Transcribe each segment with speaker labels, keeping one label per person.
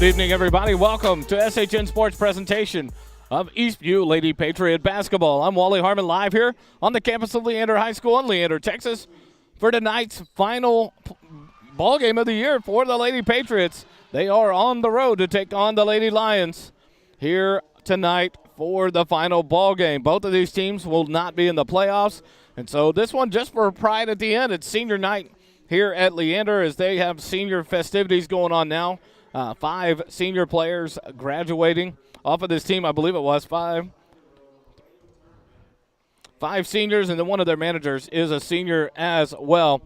Speaker 1: Good evening, everybody. Welcome to SHN Sports presentation of Eastview Lady Patriot basketball. I'm Wally Harmon, live here on the campus of Leander High School in Leander, Texas, for tonight's final ball game of the year for the Lady Patriots. They are on the road to take on the Lady Lions here tonight for the final ball game. Both of these teams will not be in the playoffs, and so this one just for pride at the end. It's senior night here at Leander as they have senior festivities going on now. 5 senior players graduating off of this team. I believe it was 5 seniors, and then one of their managers is a senior as well.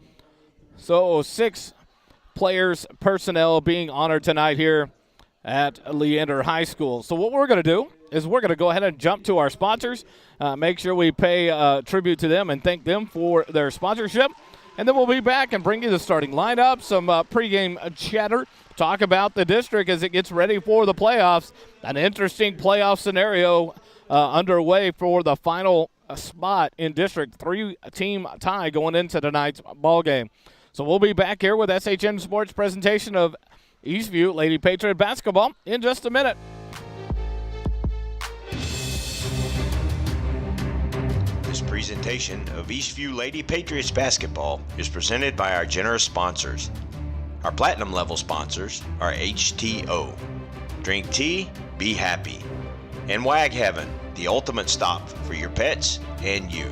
Speaker 1: So 6 players, personnel being honored tonight here at Leander High School. So what we're going to do is we're going to go ahead and jump to our sponsors, make sure we pay tribute to them and thank them for their sponsorship. And then we'll be back and bring you the starting lineup, some pregame chatter, talk about the district as it gets ready for the playoffs. An interesting playoff scenario underway for the final spot in district. 3-team tie going into tonight's ball game. So we'll be back here with SHN Sports presentation of Eastview Lady Patriot basketball in just a minute.
Speaker 2: This presentation of Eastview Lady Patriots basketball is presented by our generous sponsors. Our platinum level sponsors are HTO, Drink Tea, Be Happy, and Wag Heaven, the ultimate stop for your pets and you.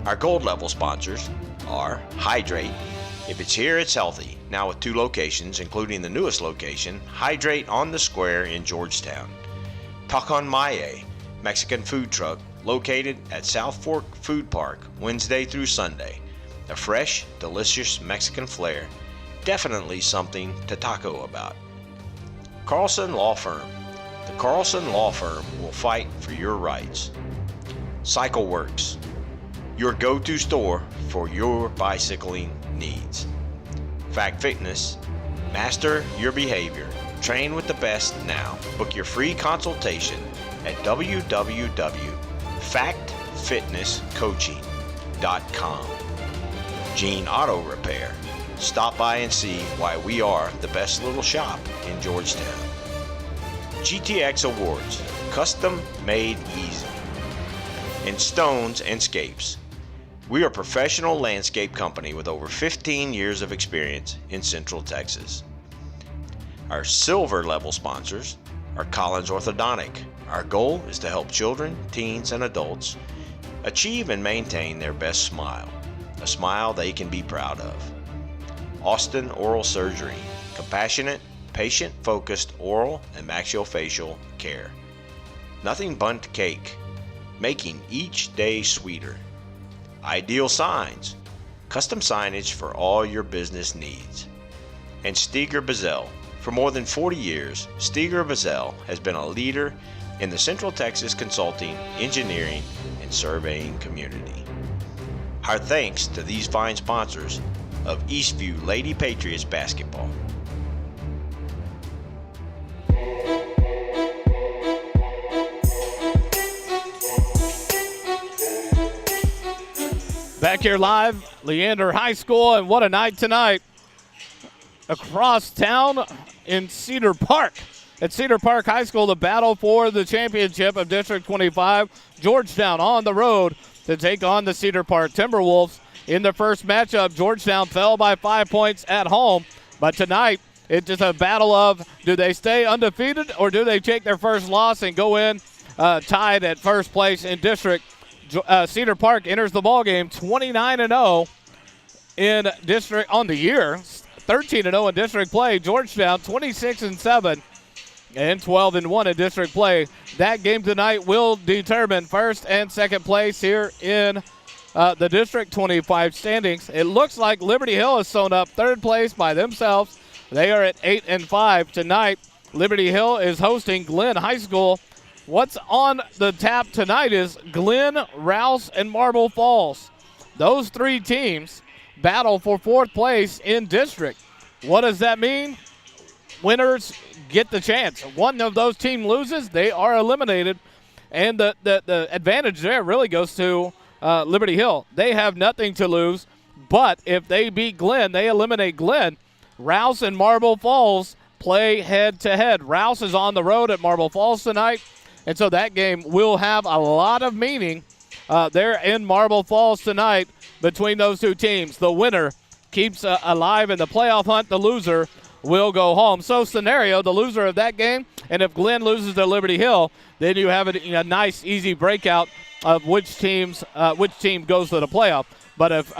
Speaker 2: Our gold level sponsors are Hydrate. If it's here, it's healthy. Now with 2 locations, including the newest location, Hydrate on the Square in Georgetown. Tacan Maye, Mexican food truck located at South Fork Food Park, Wednesday through Sunday. A fresh, delicious Mexican flair. Definitely something to taco about. Carlson Law Firm. The Carlson Law Firm will fight for your rights. Cycle Works, your go-to store for your bicycling needs. Fact Fitness, master your behavior. Train with the best now. Book your free consultation at www.factfitnesscoaching.com. Gene Auto Repair. Stop by and see why we are the best little shop in Georgetown. GTX Awards, custom made easy. And Stones and Scapes. We are a professional landscape company with over 15 years of experience in Central Texas. Our silver level sponsors are Collins Orthodontic. Our goal is to help children, teens, and adults achieve and maintain their best smile, a smile they can be proud of. Austin Oral Surgery, compassionate, patient-focused oral and maxillofacial care. Nothing Bundt Cake, making each day sweeter. Ideal Signs, custom signage for all your business needs. And Steger Bazell. For more than 40 years, Steger Bazell has been a leader in the Central Texas consulting, engineering, and surveying community. Our thanks to these fine sponsors of Eastview Lady Patriots basketball.
Speaker 1: Back here live, Leander High School, and what a night tonight. Across town in Cedar Park. At Cedar Park High School, the battle for the championship of District 25. Georgetown on the road to take on the Cedar Park Timberwolves. In the first matchup, Georgetown fell by 5 points at home. But tonight, it's just a battle of do they stay undefeated or do they take their first loss and go in tied at first place in district. Cedar Park enters the ballgame 29-0 in district on the year, 13-0 in district play. Georgetown 26-7 and 12-1 in district play. That game tonight will determine first and second place here in the District 25 standings. It looks like Liberty Hill has sewn up third place by themselves. They are at 8-5 tonight. Liberty Hill is hosting Glenn High School. What's on the tap tonight is Glenn, Rouse, and Marble Falls. Those 3 teams battle for fourth place in district. What does that mean? Winners get the chance. One of those teams loses, they are eliminated. And the advantage there really goes to Liberty Hill. They have nothing to lose, but if they beat Glenn, they eliminate Glenn. Rouse and Marble Falls play head-to-head. Rouse is on the road at Marble Falls tonight, and so that game will have a lot of meaning there in Marble Falls tonight between those two teams. The winner keeps alive in the playoff hunt. The loser will go home. So scenario, the loser of that game, and if Glenn loses to Liberty Hill, then you have a nice, easy breakout of which team goes to the playoff. But if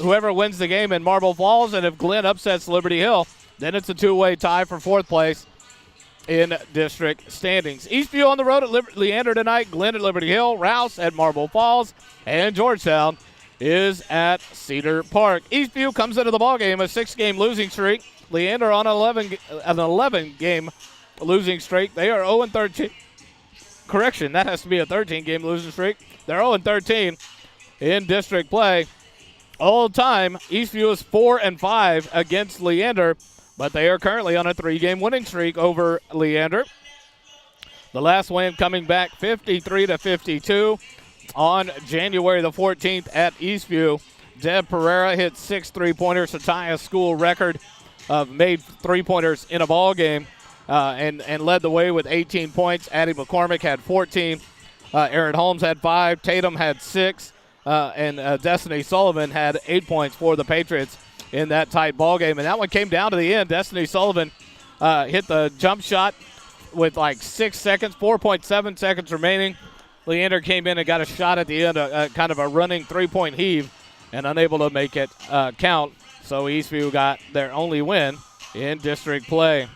Speaker 1: whoever wins the game in Marble Falls, and if Glenn upsets Liberty Hill, then it's a two-way tie for fourth place in district standings. Eastview on the road at Leander tonight, Glenn at Liberty Hill, Rouse at Marble Falls, and Georgetown is at Cedar Park. Eastview comes into the ballgame a 6-game losing streak. Leander on an 11-game losing streak. They are 0-13. Correction, that has to be a 13-game losing streak. They're 0-13 in district play. All time, Eastview is 4-5 against Leander, but they are currently on a 3-game winning streak over Leander. The last win coming back 53-52 on January the 14th at Eastview. Deb Pereira hit 6 3-pointers to tie a school record of made 3-pointers in a ball game and led the way with 18 points. Addie McCormick had 14. Aaron Holmes had 5. Tatum had 6. And Destiny Sullivan had 8 points for the Patriots in that tight ball game. And that one came down to the end. Destiny Sullivan hit the jump shot with like 6 seconds, 4.7 seconds remaining. Leander came in and got a shot at the end, kind of a running 3-point heave, and unable to make it count. So Eastview got their only win in district play.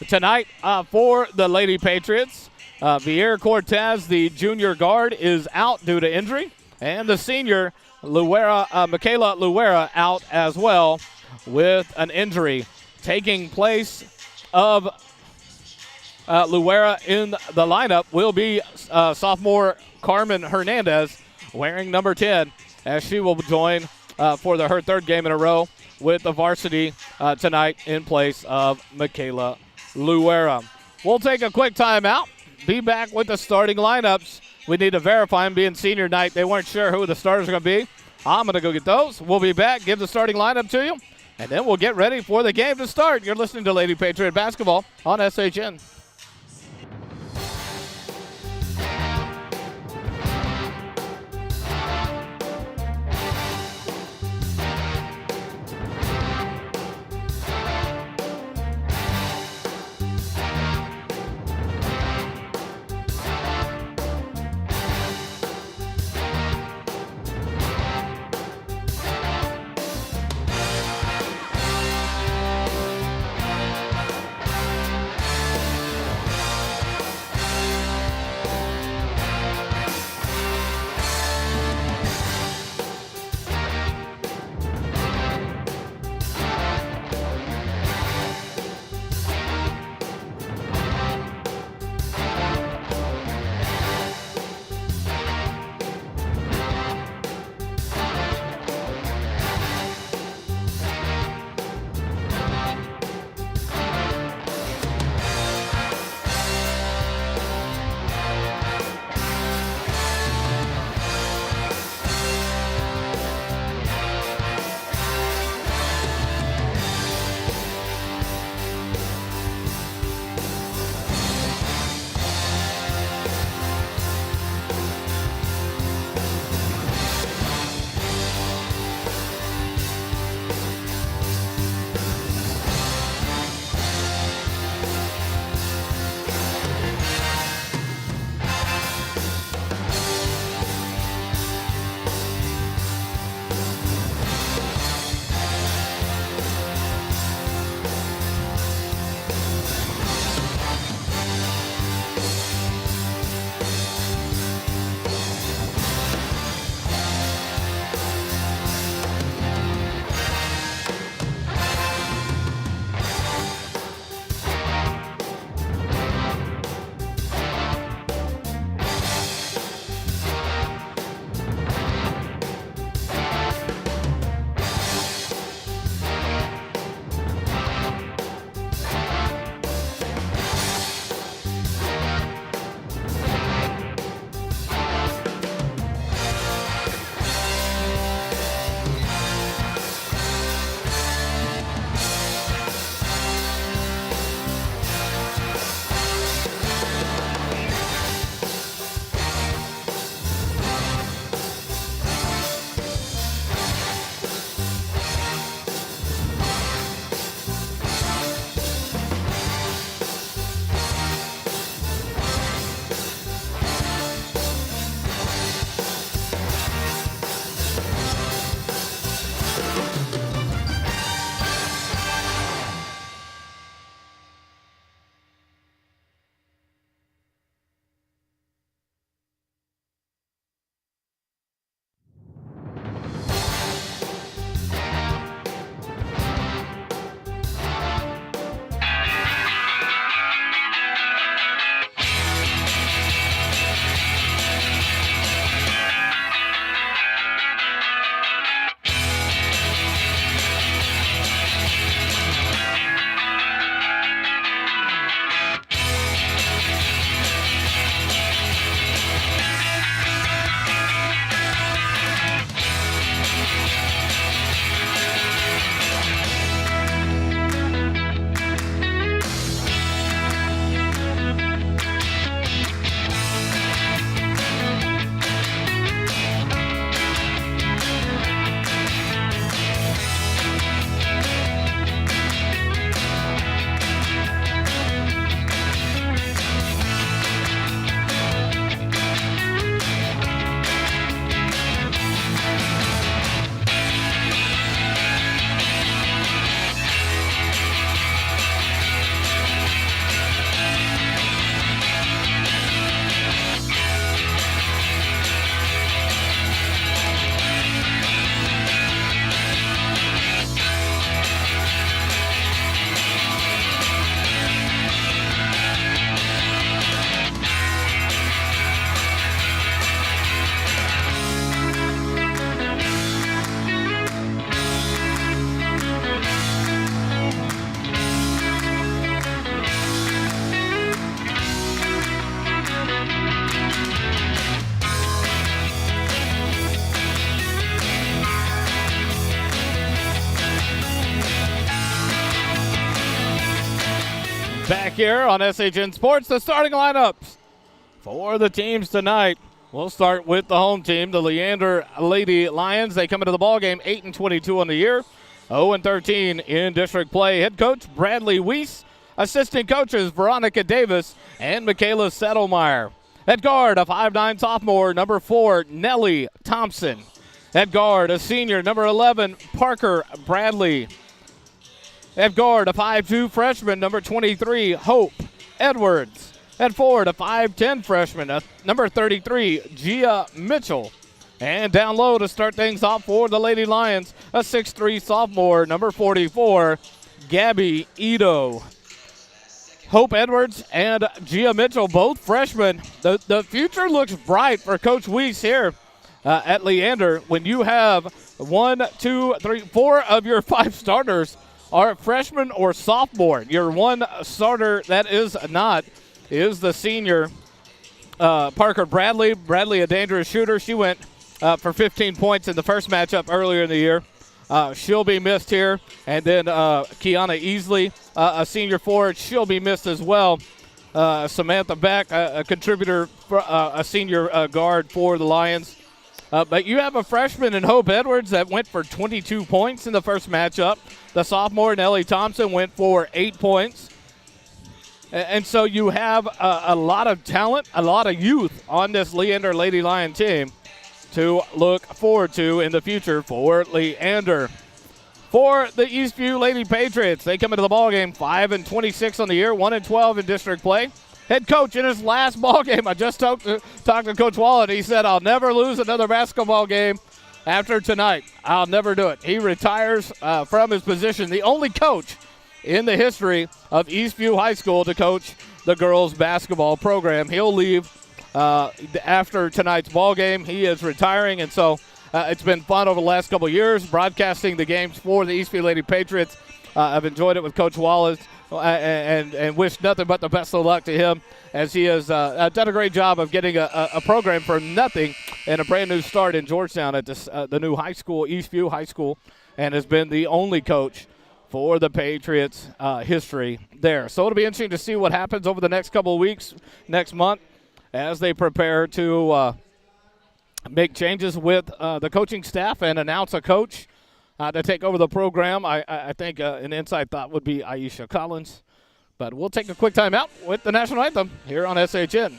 Speaker 1: Tonight for the Lady Patriots, Viera Cortez, the junior guard, is out due to injury. And the senior, Michaela Luera, out as well with an injury. Taking place of Luera in the lineup will be sophomore Carmen Hernandez, wearing number 10, as she will join for her third game in a row with the varsity tonight in place of Michaela Luera. We'll take a quick timeout. Be back with the starting lineups. We need to verify them. Being senior night, they weren't sure who the starters are going to be. I'm going to go get those. We'll be back, give the starting lineup to you, and then we'll get ready for the game to start. You're listening to Lady Patriot Basketball on SHN. Back here on SHN Sports, the starting lineups for the teams tonight. We'll start with the home team, the Leander Lady Lions. They come into the ballgame 8-22 on the year, 0-13 in district play. Head coach Bradley Weiss, assistant coaches Veronica Davis and Michaela Settlemeyer. At guard, a 5'9 sophomore, number 4, Nellie Thompson. At guard, a senior, number 11, Parker Bradley. At guard, a 5'2 freshman, number 23, Hope Edwards. At forward, a 5'10 freshman, number 33, Gia Mitchell. And down low to start things off for the Lady Lions, a 6'3 sophomore, number 44, Gabby Ito. Hope Edwards and Gia Mitchell, both freshmen. The future looks bright for Coach Weiss here at Leander when you have 1, 2, 3, 4 of your 5 starters are freshmen or sophomore. Your one starter that is not is the senior Parker Bradley. Bradley, a dangerous shooter. She went for 15 points in the first matchup earlier in the year. She'll be missed here. And then Kiana Easley, a senior forward, she'll be missed as well. Samantha Beck, a contributor, a senior guard for the Lions. But you have a freshman in Hope Edwards that went for 22 points in the first matchup. The sophomore, Nellie Thompson, went for 8 points. And so you have a lot of talent, a lot of youth on this Leander Lady Lion team to look forward to in the future for Leander. For the Eastview Lady Patriots, they come into the ballgame 5-26 on the year, 1-12 in district play. Head coach in his last ball game, I just talked to Coach Wally, and he said, I'll never lose another basketball game after tonight. I'll never do it. He retires from his position, the only coach in the history of Eastview High School to coach the girls basketball program. He'll leave after tonight's ball game. He is retiring, and so it's been fun over the last couple of years broadcasting the games for the Eastview Lady Patriots. I've enjoyed it with Coach Wallace. And wish nothing but the best of luck to him as he has done a great job of getting a program from nothing and a brand new start in Georgetown at the new high school, Eastview High School, and has been the only coach for the Patriots history there. So it'll be interesting to see what happens over the next couple of weeks, next month, as they prepare to make changes with the coaching staff and announce a coach to take over the program. I think an inside thought would be Aisha Collins. But we'll take a quick time out with the national anthem here on SHN.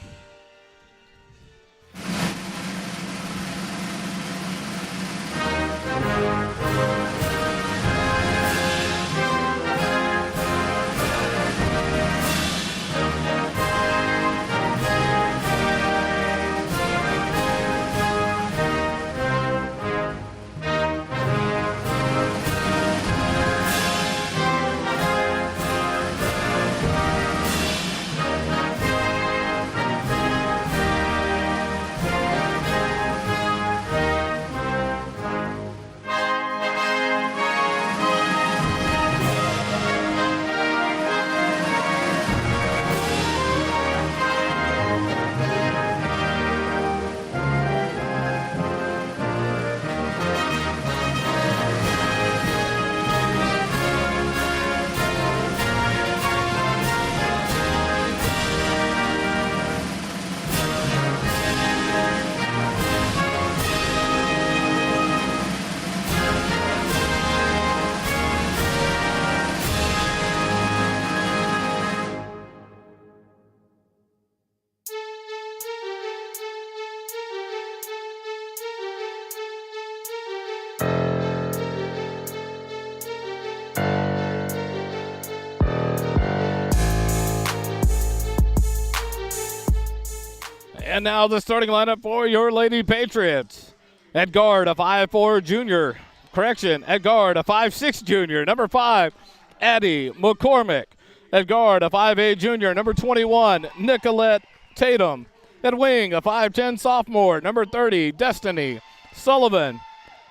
Speaker 1: And now the starting lineup for your Lady Patriots. At guard, a 5'4 junior. At guard, a 5'6 junior. Number 5, Addie McCormick. At guard, a 5'8 junior. Number 21, Nicolette Tatum. At wing, a 5'10 sophomore. Number 30, Destiny Sullivan.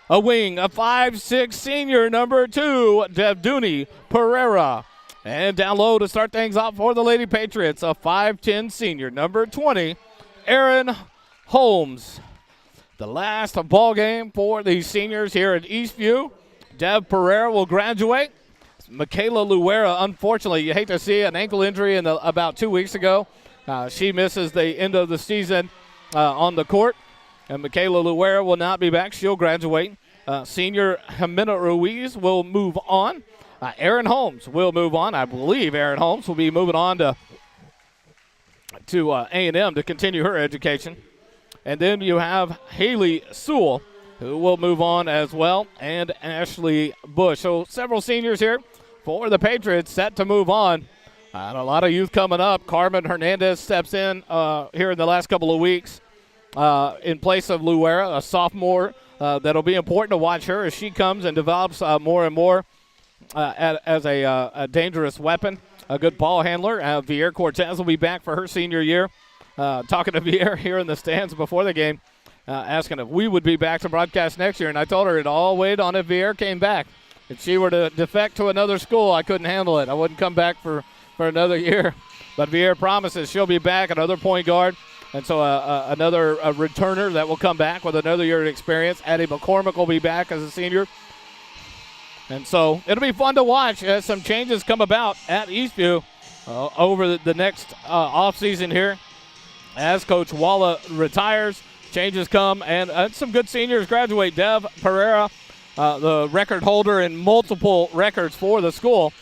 Speaker 1: A wing, a 5'6 senior. Number 2, Devduni Pereira. And down low to start things off for the Lady Patriots, a 5'10 senior. Number 20, Aaron Holmes. The last ball game for the seniors here at Eastview. Dev Pereira will graduate. Michaela Luera, unfortunately, you hate to see an ankle injury about 2 weeks ago. She misses the end of the season on the court. And Michaela Luera will not be back. She'll graduate. Senior Jimena Ruiz will move on. Aaron Holmes will move on. I believe Aaron Holmes will be moving on to A&M to continue her education. And then you have Haley Sewell, who will move on as well, and Ashley Bush. So several seniors here for the Patriots set to move on. And a lot of youth coming up. Carmen Hernandez steps in here in the last couple of weeks in place of Luera, a sophomore. That'll be important to watch her as she comes and develops more and more as a dangerous weapon, a good ball handler. Vier Cortez will be back for her senior year. Talking to Vier here in the stands before the game, asking if we would be back to broadcast next year, and I told her it all weighed on if Vier came back. If she were to defect to another school, I couldn't handle it. I wouldn't come back for another year. But Vier promises she'll be back, another point guard. And so another returner that will come back with another year of experience. Addie McCormick will be back as a senior. And so it'll be fun to watch as some changes come about at Eastview over the next offseason here. As Coach Walla retires, changes come, and some good seniors graduate. Dev Pereira, the record holder in multiple records for the school.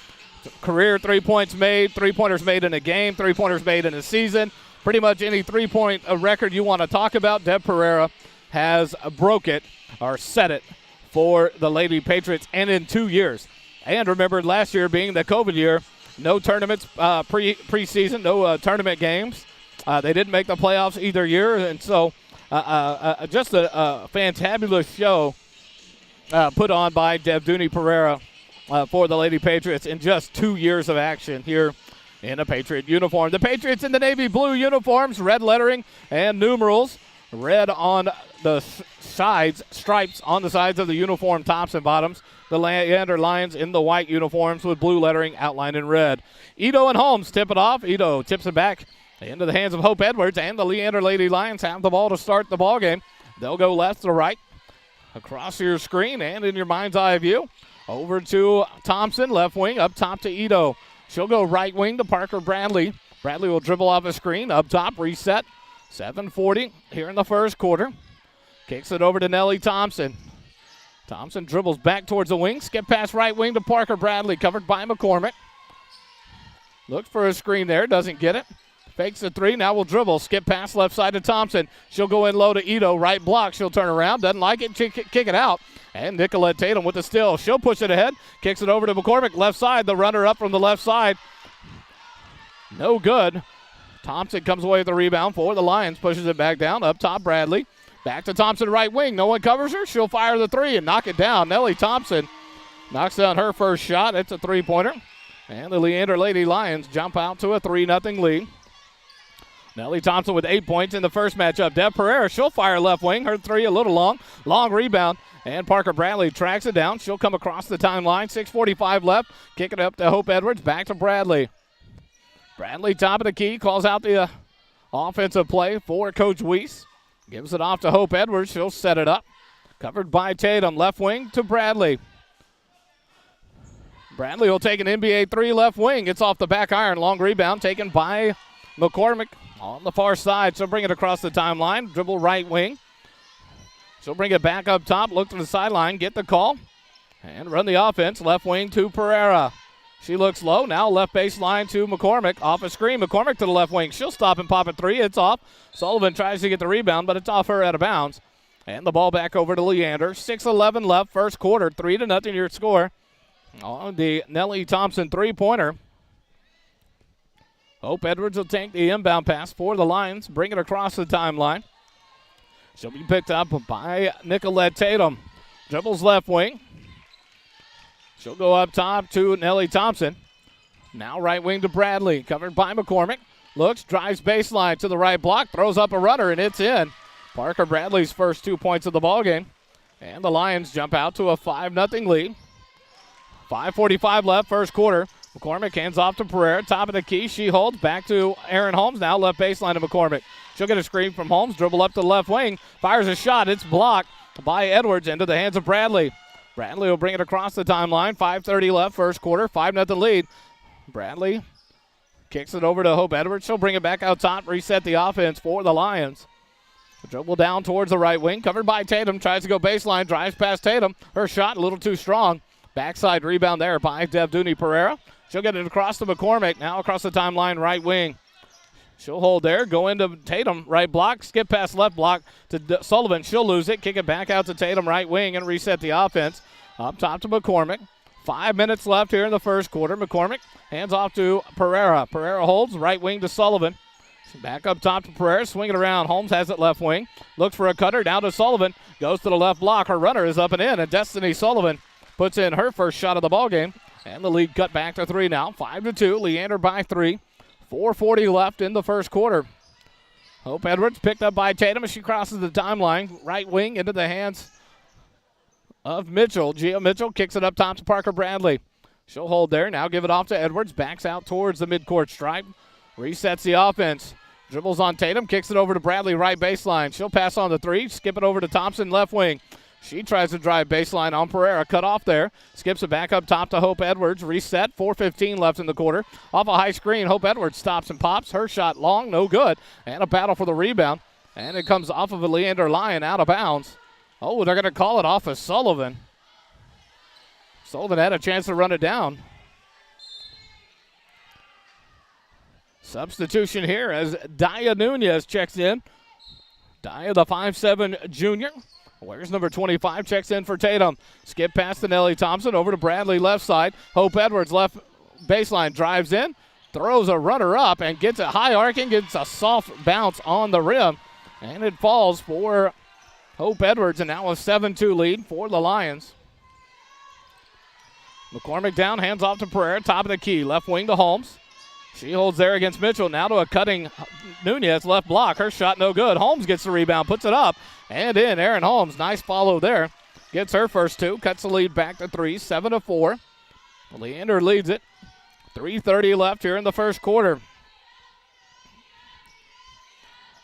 Speaker 1: Career 3 points made, 3-pointers made in a game, 3-pointers made in a season. Pretty much any 3-point record you want to talk about, Dev Pereira has broke it or set it for the Lady Patriots, and in 2 years. And remember, last year being the COVID year, no tournaments preseason, no tournament games. They didn't make the playoffs either year, and so just a fantabulous show put on by Devduni Pereira for the Lady Patriots in just 2 years of action here in a Patriot uniform. The Patriots in the navy blue uniforms, red lettering and numerals, red on the sides, stripes on the sides of the uniform tops and bottoms. The Leander Lions in the white uniforms with blue lettering outlined in red. Ito and Holmes tip it off. Ito tips it back into the hands of Hope Edwards, and the Leander Lady Lions have the ball to start the ball game. They'll go left to right across your screen and in your mind's eye view. Over to Thompson, left wing, up top to Ito. She'll go right wing to Parker Bradley. Bradley will dribble off a screen, up top, reset. 7:40 here in the first quarter. Kicks it over to Nellie Thompson. Thompson dribbles back towards the wing, skip past right wing to Parker Bradley, covered by McCormick. Looks for a screen there, doesn't get it. Fakes the three, now will dribble. Skip pass left side to Thompson. She'll go in low to Ito, right block. She'll turn around, doesn't like it, kick it out. And Nicolette Tatum with the steal. She'll push it ahead, kicks it over to McCormick, left side. The runner up from the left side. No good. Thompson comes away with the rebound for the Lions, pushes it back down, up top Bradley. Back to Thompson, right wing. No one covers her. She'll fire the three and knock it down. Nellie Thompson knocks down her first shot. It's a three-pointer. And the Leander Lady Lions jump out to a 3-0 lead. Nellie Thompson with 8 points in the first matchup. Dev Pereira, she'll fire left wing. Her three a little long. Long rebound. And Parker Bradley tracks it down. She'll come across the timeline. 6:45 left. Kick it up to Hope Edwards. Back to Bradley. Bradley, top of the key, calls out the offensive play for Coach Weiss. Gives it off to Hope Edwards. She'll set it up. Covered by Tatum. Left wing to Bradley. Bradley will take an NBA three left wing. It's off the back iron. Long rebound taken by McCormick on the far side. She'll bring it across the timeline. Dribble right wing. She'll bring it back up top. Look to the sideline. Get the call. And run the offense. Left wing to Pereira. She looks low. Now left baseline to McCormick. Off a screen. McCormick to the left wing. She'll stop and pop a three. It's off. Sullivan tries to get the rebound, but it's off her out of bounds. And the ball back over to Leander. 6:11 left. First quarter. 3-0 your score. On the Nellie Thompson three-pointer. Hope Edwards will take the inbound pass for the Lions. Bring it across the timeline. She'll be picked up by Nicolette Tatum. Dribbles left wing. She'll go up top to Nellie Thompson. Now right wing to Bradley. Covered by McCormick. Looks, drives baseline to the right block. Throws up a runner, and it's in. Parker Bradley's first 2 points of the ballgame. And the Lions jump out to a 5-0 lead. 5:45 left, first quarter. McCormick hands off to Pereira. Top of the key. She holds. Back to Aaron Holmes. Now left baseline to McCormick. She'll get a screen from Holmes. Dribble up to the left wing. Fires a shot. It's blocked by Edwards into the hands of Bradley. Bradley will bring it across the timeline. 5:30 left, first quarter, 5-0 lead. Bradley kicks it over to Hope Edwards. She'll bring it back out top, reset the offense for the Lions. Dribble down towards the right wing, covered by Tatum. Tries to go baseline, drives past Tatum. Her shot a little too strong. Backside rebound there by Devduni Pereira. She'll get it across to McCormick. Now across the timeline, right wing. She'll hold there, go into Tatum, right block, skip past left block to Sullivan. She'll lose it, kick it back out to Tatum, right wing, and reset the offense. Up top to McCormick. 5 minutes left here in the first quarter. McCormick hands off to Pereira. Pereira holds, right wing to Sullivan. Back up top to Pereira, swing it around. Holmes has it left wing. Looks for a cutter, down to Sullivan. Goes to the left block. Her runner is up and in, and Destiny Sullivan puts in her first shot of the ball game. And the lead cut back to 3 now. 5-2, Leander by 3. 4:40 left in the first quarter. Hope Edwards picked up by Tatum as she crosses the timeline. Right wing into the hands of Mitchell. Gia Mitchell kicks it up top to Parker Bradley. She'll hold there. Now give it off to Edwards. Backs out towards the midcourt stripe. Resets the offense. Dribbles on Tatum. Kicks it over to Bradley, right baseline. She'll pass on the 3. Skip it over to Thompson, left wing. She tries to drive baseline on Pereira. Cut off there. Skips it back up top to Hope Edwards. Reset. 4:15 left in the quarter. Off a high screen, Hope Edwards stops and pops. Her shot long, no good. And a battle for the rebound. And it comes off of a Leander Lyon out of bounds. Oh, they're going to call it off of Sullivan. Sullivan had a chance to run it down. Substitution here as Daya Nunez checks in. Daya, the 5'7" junior. Where's number 25? Checks in for Tatum. Skip past to Nellie Thompson. Over to Bradley, left side. Hope Edwards, left baseline, drives in. Throws a runner up and gets it high arcing. Gets a soft bounce on the rim. And it falls for Hope Edwards. And now a 7-2 lead for the Lions. McCormick down, hands off to Pereira. Top of the key. Left wing to Holmes. She holds there against Mitchell. Now to a cutting Nunez, left block. Her shot no good. Holmes gets the rebound, puts it up and in. Aaron Holmes, nice follow there. Gets her first 2, cuts the lead back to 3, 7-4. Leander leads it. 3:30 left here in the first quarter.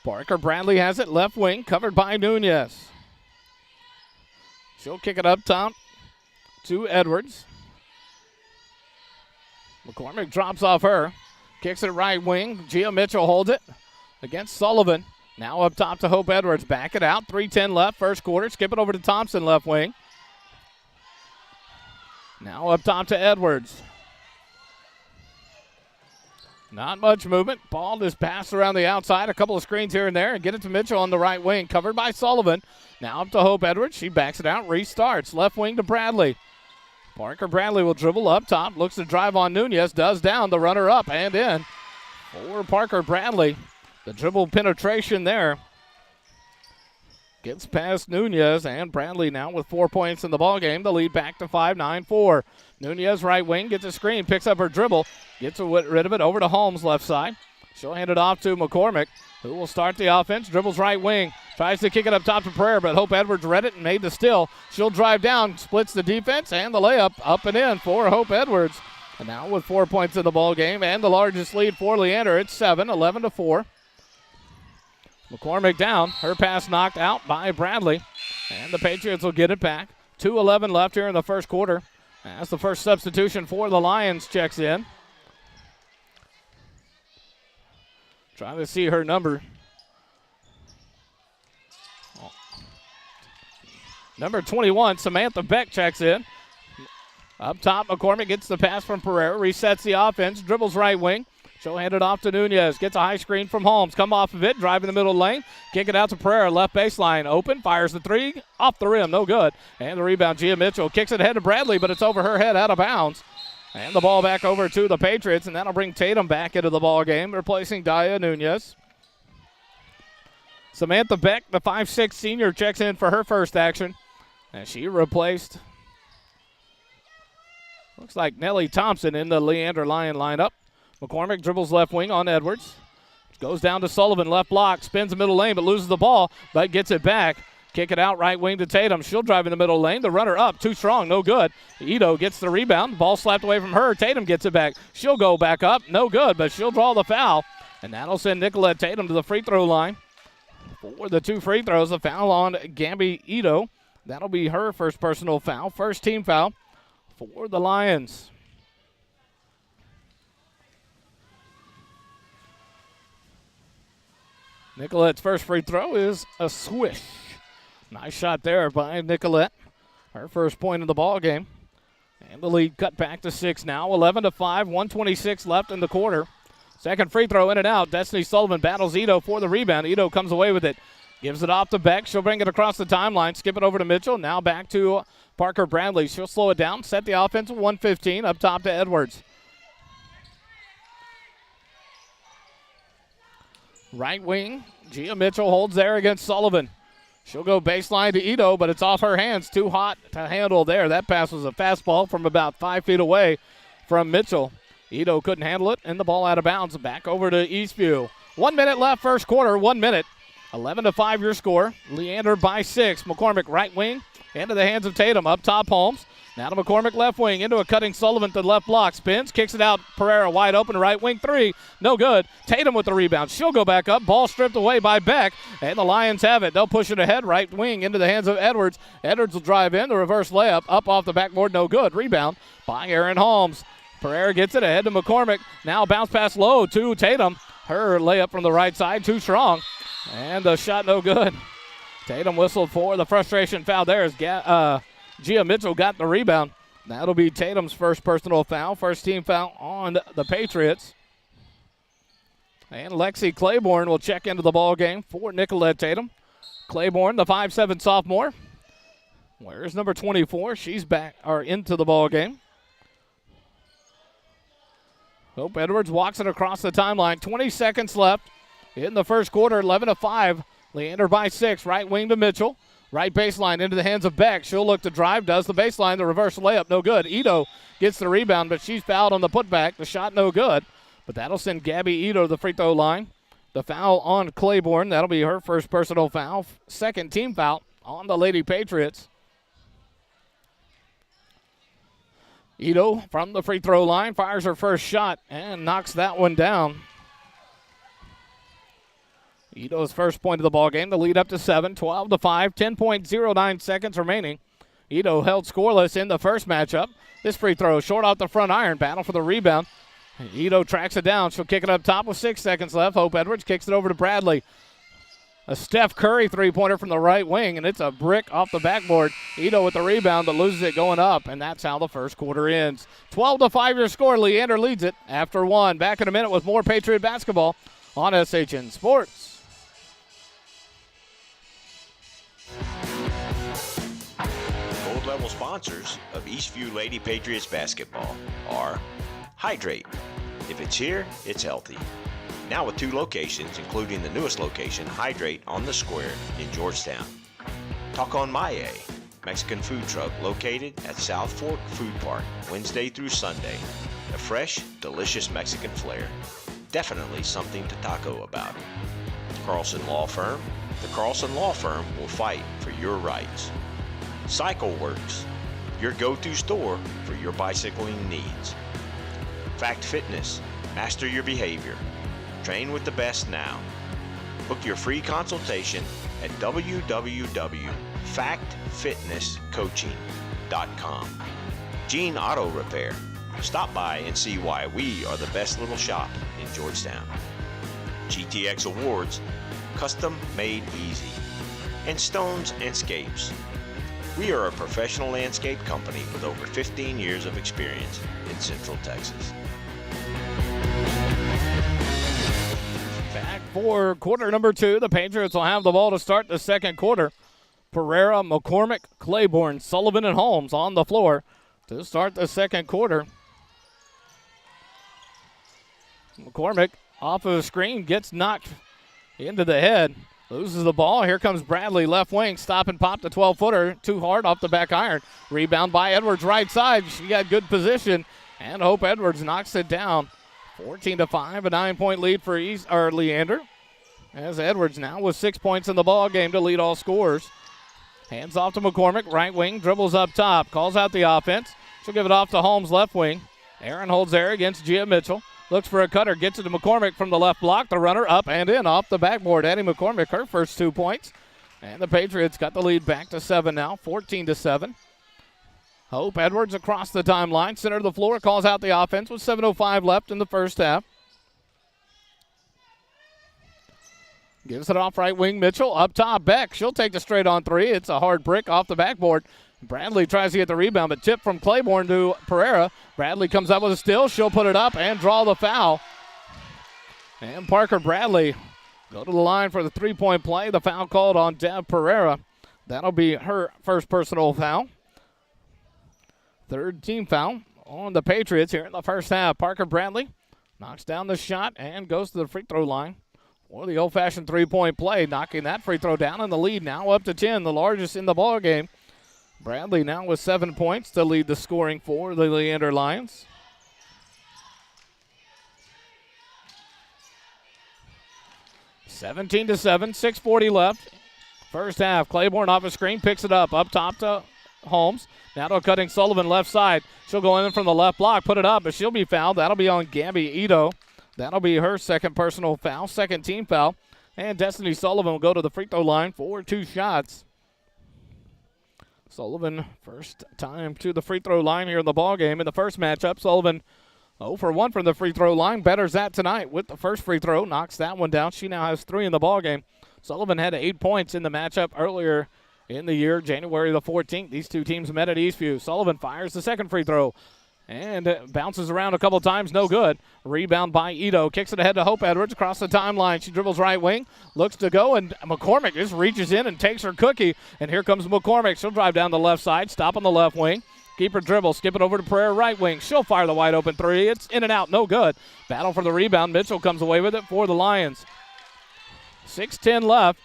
Speaker 1: Parker Bradley has it, left wing, covered by Nunez. She'll kick it up top to Edwards. McCormick drops off her. Kicks it right wing. Gia Mitchell holds it against Sullivan. Now up top to Hope Edwards. Back it out. 3:10 left, first quarter. Skip it over to Thompson, left wing. Now up top to Edwards. Not much movement. Ball is passed around the outside. A couple of screens here and there. And get it to Mitchell on the right wing. Covered by Sullivan. Now up to Hope Edwards. She backs it out. Restarts. Left wing to Bradley. Parker Bradley will dribble up top. Looks to drive on Nunez. Does down. The runner up and in for Parker Bradley. The dribble penetration there. Gets past Nunez, and Bradley now with 4 points in the ballgame. The lead back to 5, 9-4. Nunez right wing, gets a screen, picks up her dribble, gets rid of it over to Holmes left side. She'll hand it off to McCormick, who will start the offense. Dribbles right wing, tries to kick it up top to Pereira, but Hope Edwards read it and made the steal. She'll drive down, splits the defense, and the layup up and in for Hope Edwards. And now with 4 points in the ballgame and the largest lead for Leander, it's 7, 11-4. McCormick down. Her pass knocked out by Bradley. And the Patriots will get it back. 2:11 left here in the first quarter. As the first substitution for the Lions checks in. Trying to see her number. Number 21, Samantha Beck checks in. Up top, McCormick gets the pass from Pereira. Resets the offense. Dribbles right wing. She'll hand it off to Nunez. Gets a high screen from Holmes. Come off of it. Drive in the middle lane. Kick it out to Pereira. Left baseline. Open. Fires the 3. Off the rim. No good. And the rebound. Gia Mitchell kicks it ahead to Bradley, but it's over her head out of bounds. And the ball back over to the Patriots, and that'll bring Tatum back into the ball game, replacing Daya Nunez. Samantha Beck, the 5'6" senior, checks in for her first action. And she replaced, looks like Nellie Thompson in the Leander Lyon lineup. McCormick dribbles left wing on Edwards. Goes down to Sullivan, left block, spins the middle lane, but loses the ball, but gets it back. Kick it out right wing to Tatum. She'll drive in the middle lane. The runner up, too strong, no good. Ito gets the rebound. Ball slapped away from her. Tatum gets it back. She'll go back up, no good, but she'll draw the foul. And that'll send Nicolette Tatum to the free throw line for the 2 free throws. A foul on Gambi Ito. That'll be her first personal foul, first team foul for the Lions. Nicolette's first free throw is a swish. Nice shot there by Nicolette. Her first point of the ball game. And the lead cut back to 6 now. 11-5, 1:26 left in the quarter. Second free throw in and out. Destiny Sullivan battles Ito for the rebound. Ito comes away with it. Gives it off to Beck. She'll bring it across the timeline. Skip it over to Mitchell. Now back to Parker Bradley. She'll slow it down. Set the offense at 1:15. Up top to Edwards. Right wing. Gia Mitchell holds there against Sullivan. She'll go baseline to Ito, but it's off her hands. Too hot to handle there. That pass was a fastball from about 5 feet away from Mitchell. Ito couldn't handle it, and the ball out of bounds. Back over to Eastview. 1 minute left, first quarter, 1 minute. 11-5 your score. Leander by 6. McCormick right wing into the hands of Tatum. Up top Holmes. Now to McCormick left wing into a cutting Sullivan to the left block. Spins, kicks it out. Pereira wide open right wing three. No good. Tatum with the rebound. She'll go back up. Ball stripped away by Beck. And the Lions have it. They'll push it ahead. Right wing into the hands of Edwards. Edwards will drive in. The reverse layup. Up off the backboard. No good. Rebound by Aaron Holmes. Pereira gets it ahead to McCormick. Now bounce pass low to Tatum. Her layup from the right side. Too strong. And the shot no good. Tatum whistled for the frustration foul there as Gia Mitchell got the rebound. That'll be Tatum's first personal foul, first team foul on the Patriots. And Lexi Claiborne will check into the ball game for Nicolette Tatum. Claiborne, the 5'7" sophomore. Where's number 24? She's back or into the ball game. Hope Edwards walks it across the timeline. 20 seconds left in the first quarter, 11-5. Leander by 6, right wing to Mitchell. Right baseline into the hands of Beck. She'll look to drive, does the baseline, the reverse layup, no good. Ito gets the rebound, but she's fouled on the putback. The shot no good, but that'll send Gabby Ito to the free throw line. The foul on Claiborne, that'll be her first personal foul. Second team foul on the Lady Patriots. Ito from the free throw line fires her first shot and knocks that one down. Ito's first point of the ball game, the lead up to 7, 12-5, 10.09 seconds remaining. Ito held scoreless in the first matchup. This free throw short off the front iron, battle for the rebound. Ito tracks it down. She'll kick it up top with 6 seconds left. Hope Edwards kicks it over to Bradley. A Steph Curry three-pointer from the right wing, and it's a brick off the backboard. Ito with the rebound, but loses it going up, and that's how the first quarter ends. 12-5 your score. Leander leads it after 1. Back in a minute with more Patriot basketball on SHN Sports.
Speaker 2: Level sponsors of Eastview Lady Patriots basketball are Hydrate. If it's here, it's healthy. Now with 2 locations, including the newest location, Hydrate on the Square in Georgetown. Talk on Maye, Mexican food truck located at South Fork Food Park, Wednesday through Sunday. A fresh, delicious Mexican flair. Definitely something to taco about. Carlson Law Firm. The Carlson Law Firm will fight for your rights. Cycle Works, your go-to store for your bicycling needs. Fact Fitness, master your behavior. Train with the best now. Book your free consultation at www.factfitnesscoaching.com. Gene Auto Repair. Stop by and see why we are the best little shop in Georgetown. GTX Awards, custom made easy. And Stones and Scapes. We are a professional landscape company with over 15 years of experience in Central Texas.
Speaker 1: Back for quarter number 2. The Patriots will have the ball to start the second quarter. Pereira, McCormick, Claiborne, Sullivan, and Holmes on the floor to start the second quarter. McCormick off of the screen gets knocked into the head. Loses the ball. Here comes Bradley, left wing. Stop and pop the 12-footer. Too hard off the back iron. Rebound by Edwards, right side. She got good position. And Hope Edwards knocks it down. 14-5, a 9-point lead for Leander. As Edwards now with 6 points in the ball game to lead all scorers. Hands off to McCormick, right wing. Dribbles up top. Calls out the offense. She'll give it off to Holmes, left wing. Aaron holds there against Gia Mitchell. Looks for a cutter, gets it to McCormick from the left block. The runner up and in off the backboard. Addie McCormick, her first 2 points. And the Patriots got the lead back to 7 now, 14-7. Hope Edwards across the timeline, center of the floor, calls out the offense with 7:05 left in the first half. Gives it off right wing Mitchell. Up top, Beck. She'll take the straight on three. It's a hard brick off the backboard. Bradley tries to get the rebound, but tipped from Claiborne to Pereira. Bradley comes up with a steal. She'll put it up and draw the foul. And Parker Bradley go to the line for the three-point play. The foul called on Deb Pereira. That'll be her first personal foul. Third team foul on the Patriots here in the first half. Parker Bradley knocks down the shot and goes to the free throw line for the old-fashioned three-point play, knocking that free throw down, and the lead now up to 10, the largest in the ball game. Bradley now with 7 points to lead the scoring for the Leander Lions. (17-7), 6:40 left. First half, Claiborne off a screen, picks it up top to Holmes. Now to a cutting Sullivan left side. She'll go in from the left block, put it up, but she'll be fouled. That'll be on Gabby Ito. That'll be her second personal foul, second team foul. And Destiny Sullivan will go to the free throw line for 2 shots. Sullivan, first time to the free throw line here in the ballgame. In the first matchup, Sullivan 0 for 1 from the free throw line. Betters that tonight with the first free throw. Knocks that one down. She now has 3 in the ballgame. Sullivan had 8 points in the matchup earlier in the year, January the 14th. These two teams met at Eastview. Sullivan fires the second free throw and bounces around a couple times, no good. Rebound by Ito. Kicks it ahead to Hope Edwards across the timeline. She dribbles right wing, looks to go, and McCormick just reaches in and takes her cookie. And here comes McCormick. She'll drive down the left side, stop on the left wing. Keep her dribble, skip it over to Pereira right wing. She'll fire the wide open three. It's in and out, no good. Battle for the rebound. Mitchell comes away with it for the Lions. 6:10 left.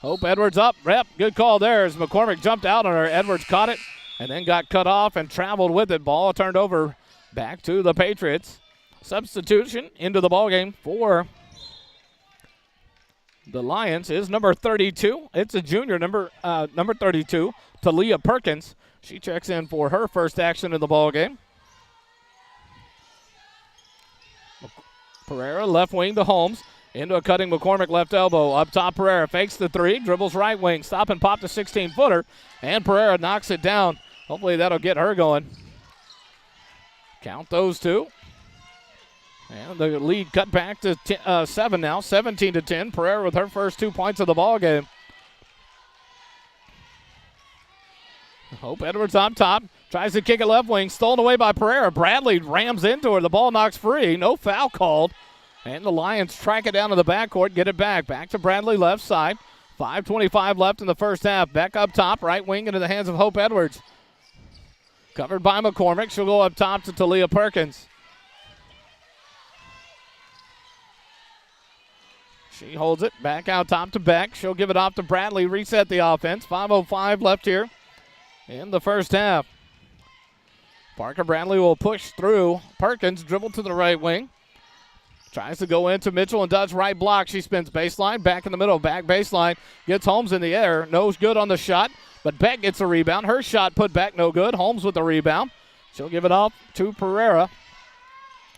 Speaker 1: Hope Edwards up. Rep, good call there as McCormick jumped out on her. Edwards caught it and then got cut off and traveled with it. Ball turned over back to the Patriots. Substitution into the ballgame for the Lions is number 32. It's a junior, number 32, Talia Perkins. She checks in for her first action in the ballgame. Pereira left wing to Holmes. Into a cutting McCormick left elbow. Up top, Pereira fakes the three, dribbles right wing, stop and pop the 16-footer, and Pereira knocks it down. Hopefully that'll get her going. Count those two. And the lead cut back to 7 now, 17-10. Pereira with her first 2 points of the ball game. Hope Edwards on top, tries to kick it left wing, stolen away by Pereira. Bradley rams into her. The ball knocks free. No foul called. And the Lions track it down to the backcourt, get it back. Back to Bradley left side. 5:25 left in the first half. Back up top, right wing into the hands of Hope Edwards. Covered by McCormick. She'll go up top to Talia Perkins. She holds it. Back out top to Beck. She'll give it off to Bradley. Reset the offense. 5:05 left here in the first half. Parker Bradley will push through. Perkins dribble to the right wing. Tries to go into Mitchell and does right block. She spins baseline, back in the middle, back baseline. Gets Holmes in the air. Nose good on the shot, but Beck gets a rebound. Her shot put back no good. Holmes with the rebound. She'll give it off to Pereira.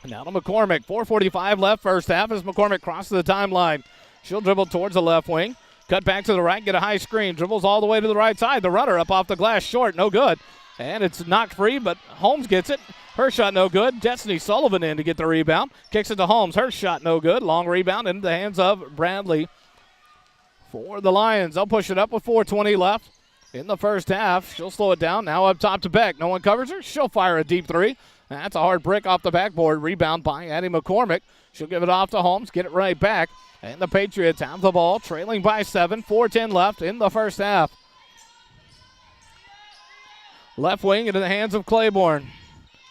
Speaker 1: Now to McCormick. 4:45 left first half as McCormick crosses the timeline. She'll dribble towards the left wing. Cut back to the right, get a high screen. Dribbles all the way to the right side. The runner up off the glass, short, no good. And it's knocked free, but Holmes gets it. Her shot no good. Destiny Sullivan in to get the rebound. Kicks it to Holmes. Her shot no good. Long rebound into the hands of Bradley for the Lions. They'll push it up with 4:20 left in the first half. She'll slow it down. Now up top to Beck. No one covers her. She'll fire a deep three. That's a hard brick off the backboard. Rebound by Addie McCormick. She'll give it off to Holmes. Get it right back. And the Patriots have the ball, trailing by 7. 4:10 left in the first half. Left wing into the hands of Claiborne.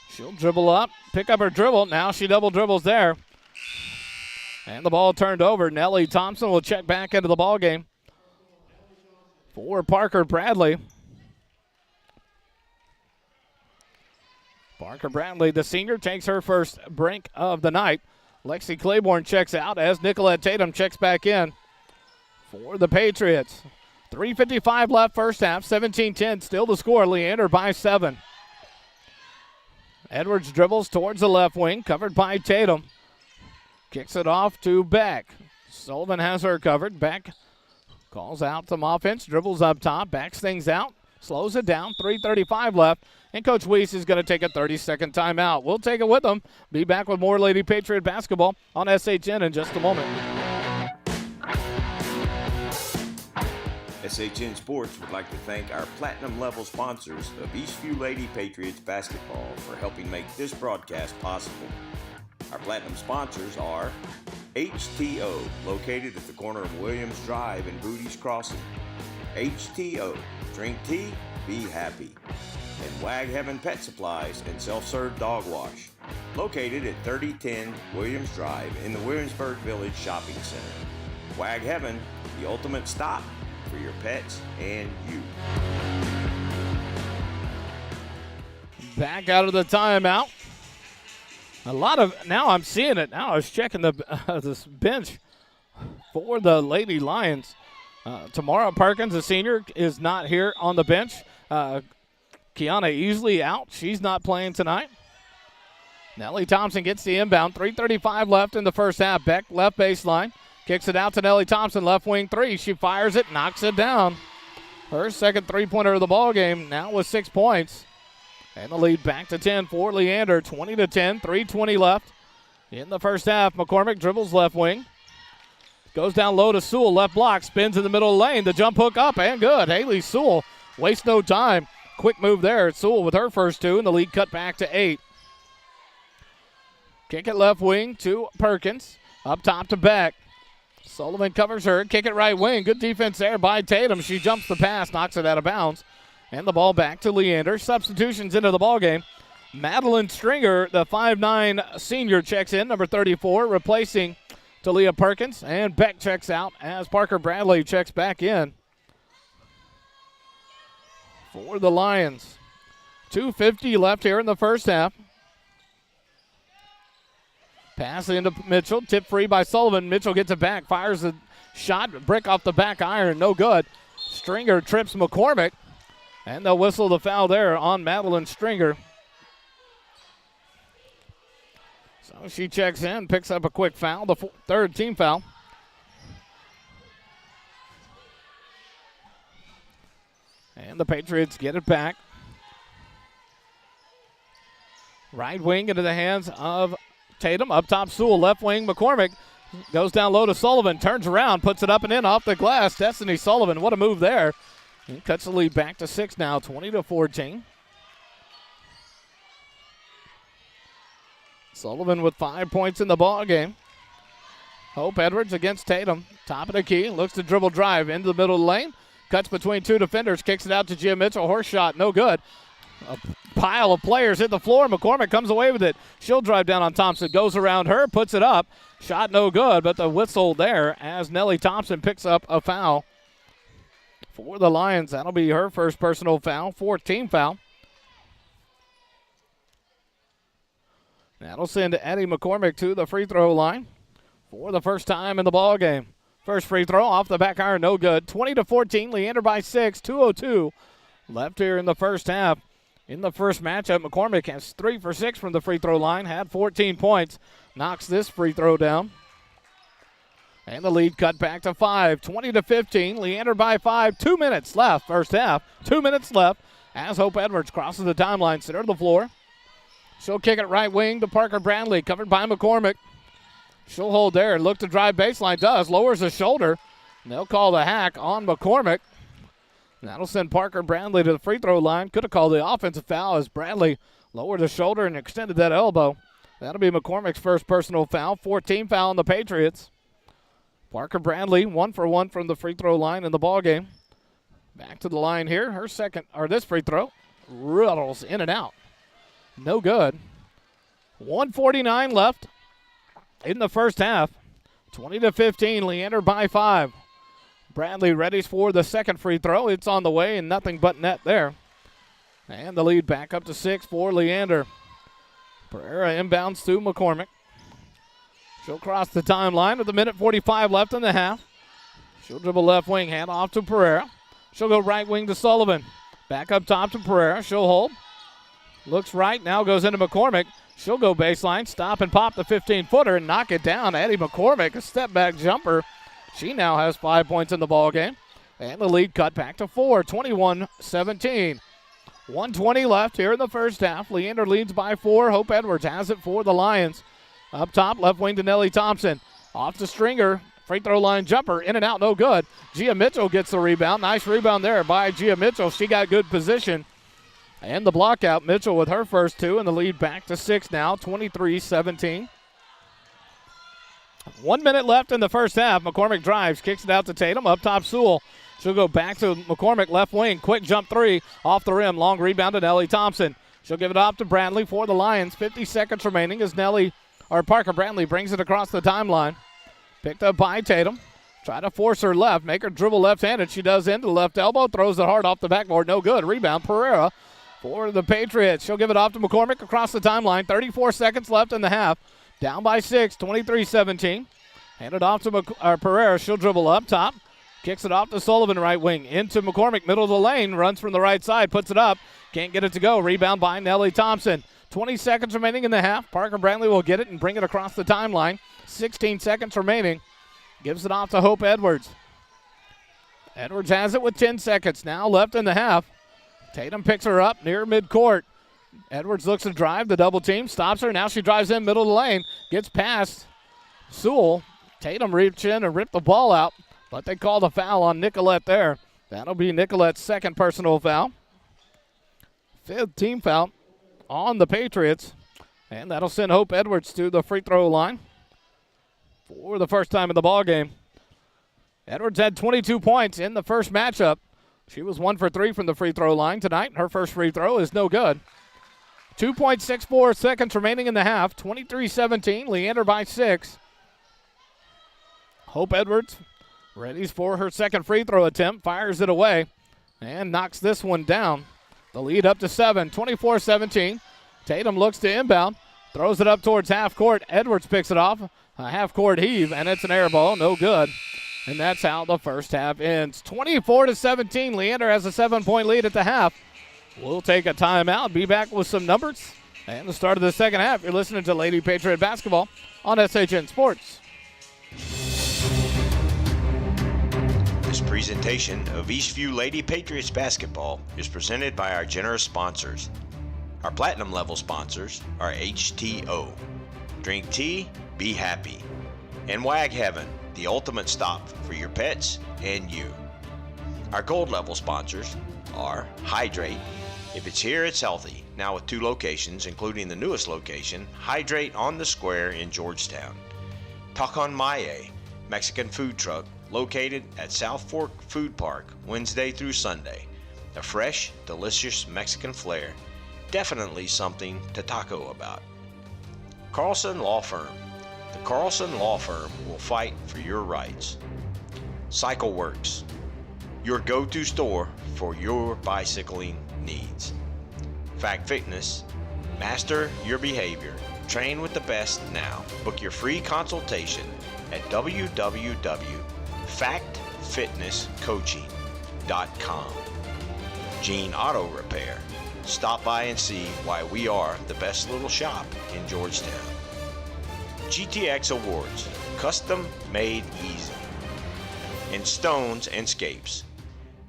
Speaker 1: She'll dribble up, pick up her dribble. Now she double dribbles there. And the ball turned over. Nellie Thompson will check back into the ball game for Parker Bradley. Parker Bradley, the senior, takes her first break of the night. Lexi Claiborne checks out as Nicolette Tatum checks back in for the Patriots. 3:55 left first half, 17-10, still the score. Leander by 7. Edwards dribbles towards the left wing, covered by Tatum. Kicks it off to Beck. Sullivan has her covered. Beck Calls out some offense, dribbles up top, backs things out, slows it down, 3:35 left, and Coach Weiss is going to take a 30-second timeout. We'll take it with them. Be back with more Lady Patriot basketball on SHN in just a moment.
Speaker 2: SHN Sports would like to thank our platinum-level sponsors of Eastview Lady Patriots basketball for helping make this broadcast possible. Our platinum sponsors are HTO, located at the corner of Williams Drive and Booty's Crossing. HTO, drink tea, be happy. And Wag Heaven Pet Supplies and Self-Serve Dog Wash, located at 3010 Williams Drive in the Williamsburg Village Shopping Center. Wag Heaven, the ultimate stop for your pets and you.
Speaker 1: Back out of the timeout. Now I'm seeing it. Now I was checking this bench for the Lady Lions. Tamara Perkins, the senior, is not here on the bench. Kiana Easley out. She's not playing tonight. Nellie Thompson gets the inbound. 3:35 left in the first half. Beck, left baseline. Kicks it out to Nellie Thompson, left wing three. She fires it, knocks it down. Her second three-pointer of the ball game, now with 6 points. And the lead back to 10 for Leander, 20-10, 3:20 left in the first half. McCormick dribbles left wing. Goes down low to Sewell, left block, spins in the middle of the lane. The jump hook up and good. Haley Sewell wastes no time. Quick move there. Sewell with her first two, and the lead cut back to 8. Kick it left wing to Perkins. Up top to Beck. Sullivan covers her. Kick it right wing. Good defense there by Tatum. She jumps the pass, knocks it out of bounds. And the ball back to Leander. Substitutions into the ball game. Madeline Stringer, the 5'9 senior, checks in, number 34, replacing Talia Perkins. And Beck checks out as Parker Bradley checks back in for the Lions. 2:50 left here in the first half. Pass into Mitchell, tip free by Sullivan. Mitchell gets it back, fires a shot, brick off the back iron, no good. Stringer trips McCormick, and they'll whistle the foul there on Madeline Stringer. So she checks in, picks up a quick foul, the third team foul. And the Patriots get it back. Right wing into the hands of Tatum. Up top, Sewell. Left wing, McCormick. Goes down low to Sullivan. Turns around, puts it up and in off the glass. Destiny Sullivan, what a move there. He cuts the lead back to 6 now, 20-14. Sullivan with 5 points in the ball game. Hope Edwards against Tatum. Top of the key. Looks to dribble drive into the middle of the lane. Cuts between two defenders. Kicks it out to Gia Mitchell. Horse shot, no good. A pile of players hit the floor. McCormick comes away with it. She'll drive down on Thompson. Goes around her, puts it up. Shot no good, but the whistle there as Nellie Thompson picks up a foul for the Lions. That'll be her first personal foul, 4th team foul. That'll send Eddie McCormick to the free throw line for the first time in the ball game. First free throw off the back iron, no good. 20-14, Leander by 6, 2:02 left here in the first half. In the first matchup, McCormick has 3 for 6 from the free throw line, had 14 points, knocks this free throw down. And the lead cut back to 5, 20-15, Leander by 5, 2 minutes left, first half, 2 minutes left as Hope Edwards crosses the timeline, center of the floor. She'll kick it right wing to Parker Bradley, covered by McCormick. She'll hold there, look to drive baseline, does, lowers the shoulder. And they'll call the hack on McCormick. That'll send Parker Bradley to the free throw line. Could have called the offensive foul as Bradley lowered the shoulder and extended that elbow. That'll be McCormick's first personal foul. 14 foul on the Patriots. Parker Bradley 1 for 1 from the free throw line in the ball game. Back to the line here. Her second, or this free throw, rattles in and out. No good. 1:49 left in the first half. 20-15, Leander by 5. Bradley readies for the second free throw. It's on the way and nothing but net there. And the lead back up to 6 for Leander. Pereira inbounds to McCormick. She'll cross the timeline with 1:45 left in the half. She'll dribble left wing, hand off to Pereira. She'll go right wing to Sullivan. Back up top to Pereira. She'll hold. Looks right, now goes into McCormick. She'll go baseline, stop and pop the 15-footer and knock it down. Eddie McCormick, a step-back jumper. She now has 5 points in the ball game. And the lead cut back to 4, 21-17. 1:20 left here in the first half. Leander leads by 4. Hope Edwards has it for the Lions. Up top, left wing to Nellie Thompson. Off to Stringer. Free throw line jumper. In and out, no good. Gia Mitchell gets the rebound. Nice rebound there by Gia Mitchell. She got good position. And the block out. Mitchell with her first 2, and the lead back to 6 now, 23-17. 1 minute left in the first half. McCormick drives, kicks it out to Tatum. Up top, Sewell. She'll go back to McCormick, left wing. Quick jump 3 off the rim. Long rebound to Nellie Thompson. She'll give it off to Bradley for the Lions. 50 seconds remaining as Parker Bradley brings it across the timeline. Picked up by Tatum. Try to force her left. Make her dribble left-handed. She does into the left elbow. Throws it hard off the backboard. No good. Rebound, Pereira for the Patriots. She'll give it off to McCormick across the timeline. 34 seconds left in the half. Down by 6, 23-17. Hand it off to Pereira. She'll dribble up top. Kicks it off to Sullivan, right wing. Into McCormick, middle of the lane. Runs from the right side. Puts it up. Can't get it to go. Rebound by Nellie Thompson. 20 seconds remaining in the half. Parker Brantley will get it and bring it across the timeline. 16 seconds remaining. Gives it off to Hope Edwards. Edwards has it with 10 seconds now left in the half. Tatum picks her up near midcourt. Edwards looks to drive. The double team stops her. Now she drives in middle of the lane. Gets past Sewell. Tatum reached in and ripped the ball out. But they called a foul on Nicolette there. That'll be Nicolette's second personal foul. 5th team foul on the Patriots. And that'll send Hope Edwards to the free throw line for the first time in the ballgame. Edwards had 22 points in the first matchup. She was 1 for 3 from the free throw line tonight. Her first free throw is no good. 2.64 seconds remaining in the half. 23-17. Leander by 6. Hope Edwards readies for her second free throw attempt. Fires it away and knocks this one down. The lead up to 7. 24-17. Tatum looks to inbound. Throws it up towards half court. Edwards picks it off. A half court heave, and it's an air ball. No good. And that's how the first half ends. 24-17. Leander has a 7-point lead at the half. We'll take a timeout. Be back with some numbers and the start of the second half. You're listening to Lady Patriot Basketball on SHN Sports.
Speaker 2: This presentation of Eastview Lady Patriots Basketball is presented by our generous sponsors. Our platinum level sponsors are HTO. Drink tea, be happy. And Wag Heaven, the ultimate stop for your pets and you. Our gold level sponsors are Hydrate. If it's here, it's healthy. Now with 2 locations, including the newest location, Hydrate on the Square in Georgetown. Tacan Maye, Mexican food truck located at South Fork Food Park Wednesday through Sunday. A fresh, delicious Mexican flair. Definitely something to taco about. Carlson Law Firm. The Carlson Law Firm will fight for your rights. Cycle Works, your go-to store for your bicycling needs. Fact Fitness, master your behavior. Train with the best now. Book your free consultation at www.factfitnesscoaching.com. Gene Auto Repair. Stop by and see why we are the best little shop in Georgetown. GTX Awards, custom made easy. And Stones and Scapes.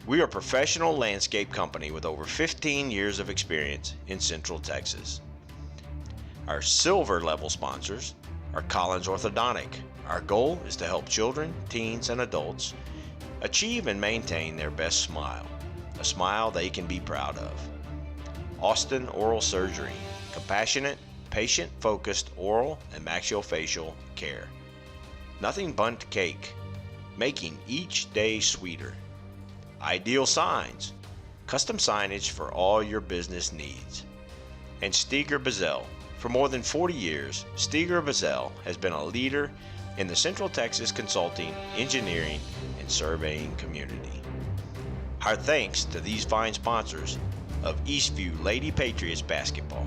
Speaker 2: We are a professional landscape company with over 15 years of experience in Central Texas. Our silver level sponsors are Collins Orthodontic. Our goal is to help children, teens, and adults achieve and maintain their best smile, a smile they can be proud of. Austin Oral Surgery, compassionate, patient-focused oral and maxillofacial care. Nothing Bundt Cake, making each day sweeter. Ideal Signs, custom signage for all your business needs. And Steger Bazell. For more than 40 years, Steger Bazell has been a leader in the Central Texas consulting, engineering, and surveying community. Our thanks to these fine sponsors of Eastview Lady Patriots Basketball.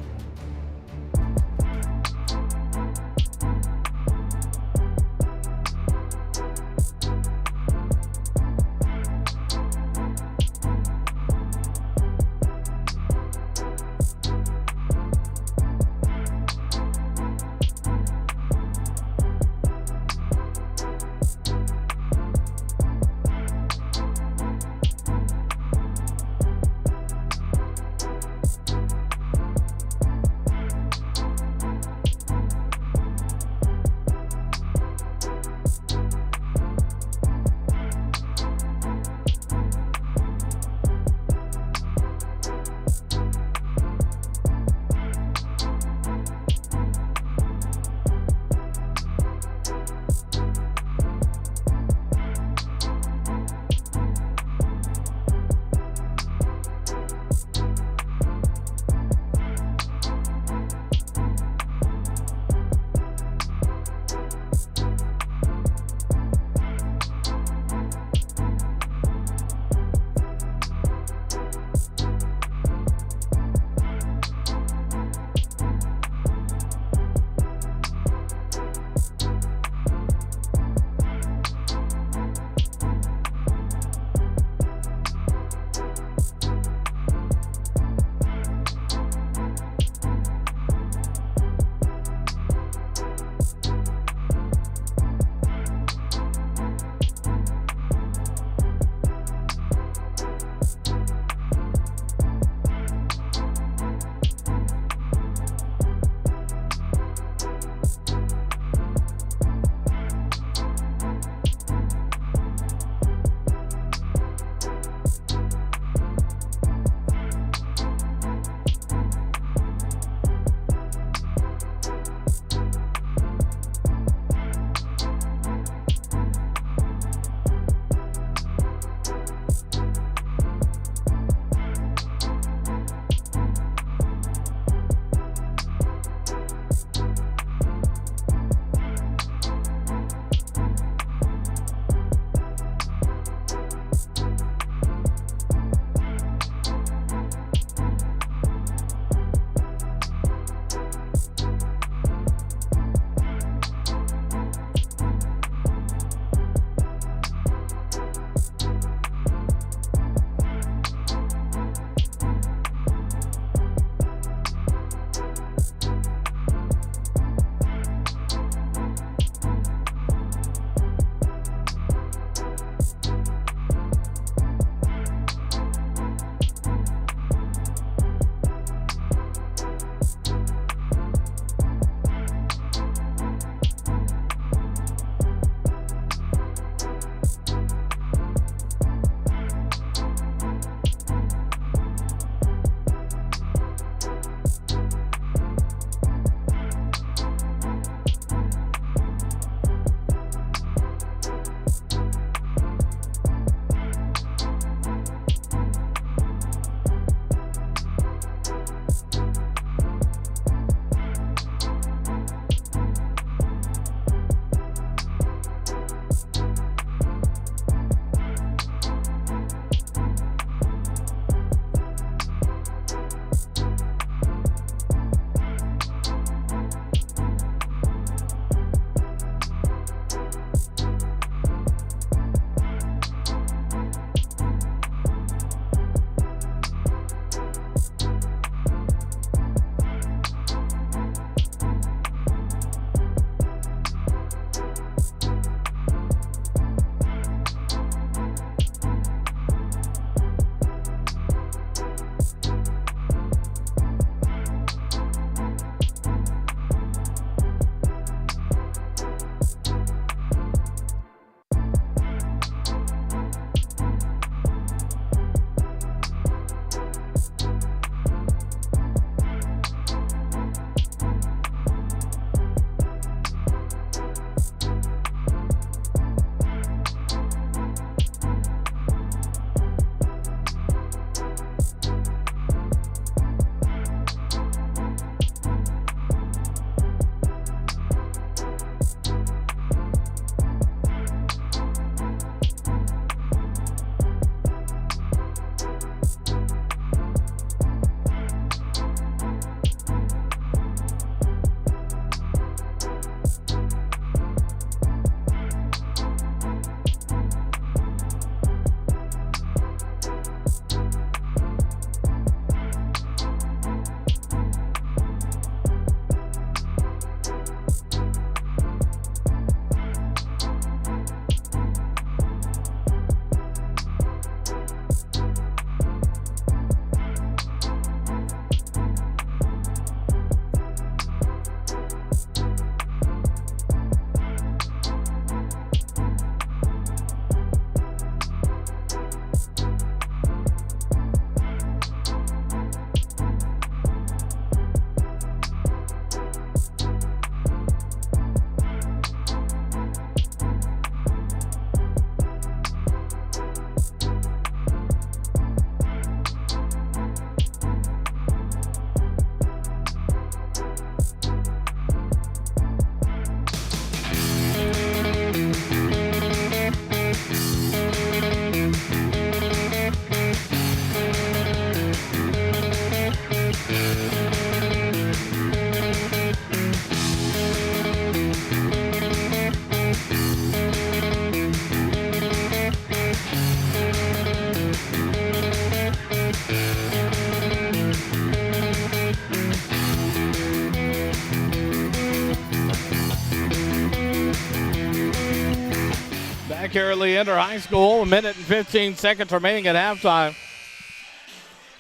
Speaker 1: here at Leander High School. 1 minute and 15 seconds remaining at halftime.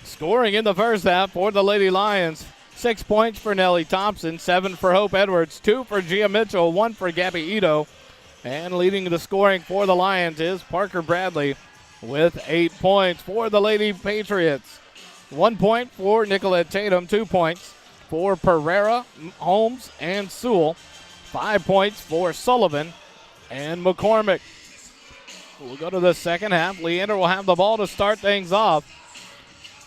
Speaker 1: Scoring in the first half for the Lady Lions. 6 points for Nellie Thompson, 7 for Hope Edwards, 2 for Gia Mitchell, 1 for Gabby Ito. And leading the scoring for the Lions is Parker Bradley with 8 points for the Lady Patriots. 1 point for Nicolette Tatum, 2 points for Pereira, Holmes, and Sewell. 5 points for Sullivan and McCormick. We'll go to the second half. Leander will have the ball to start things off.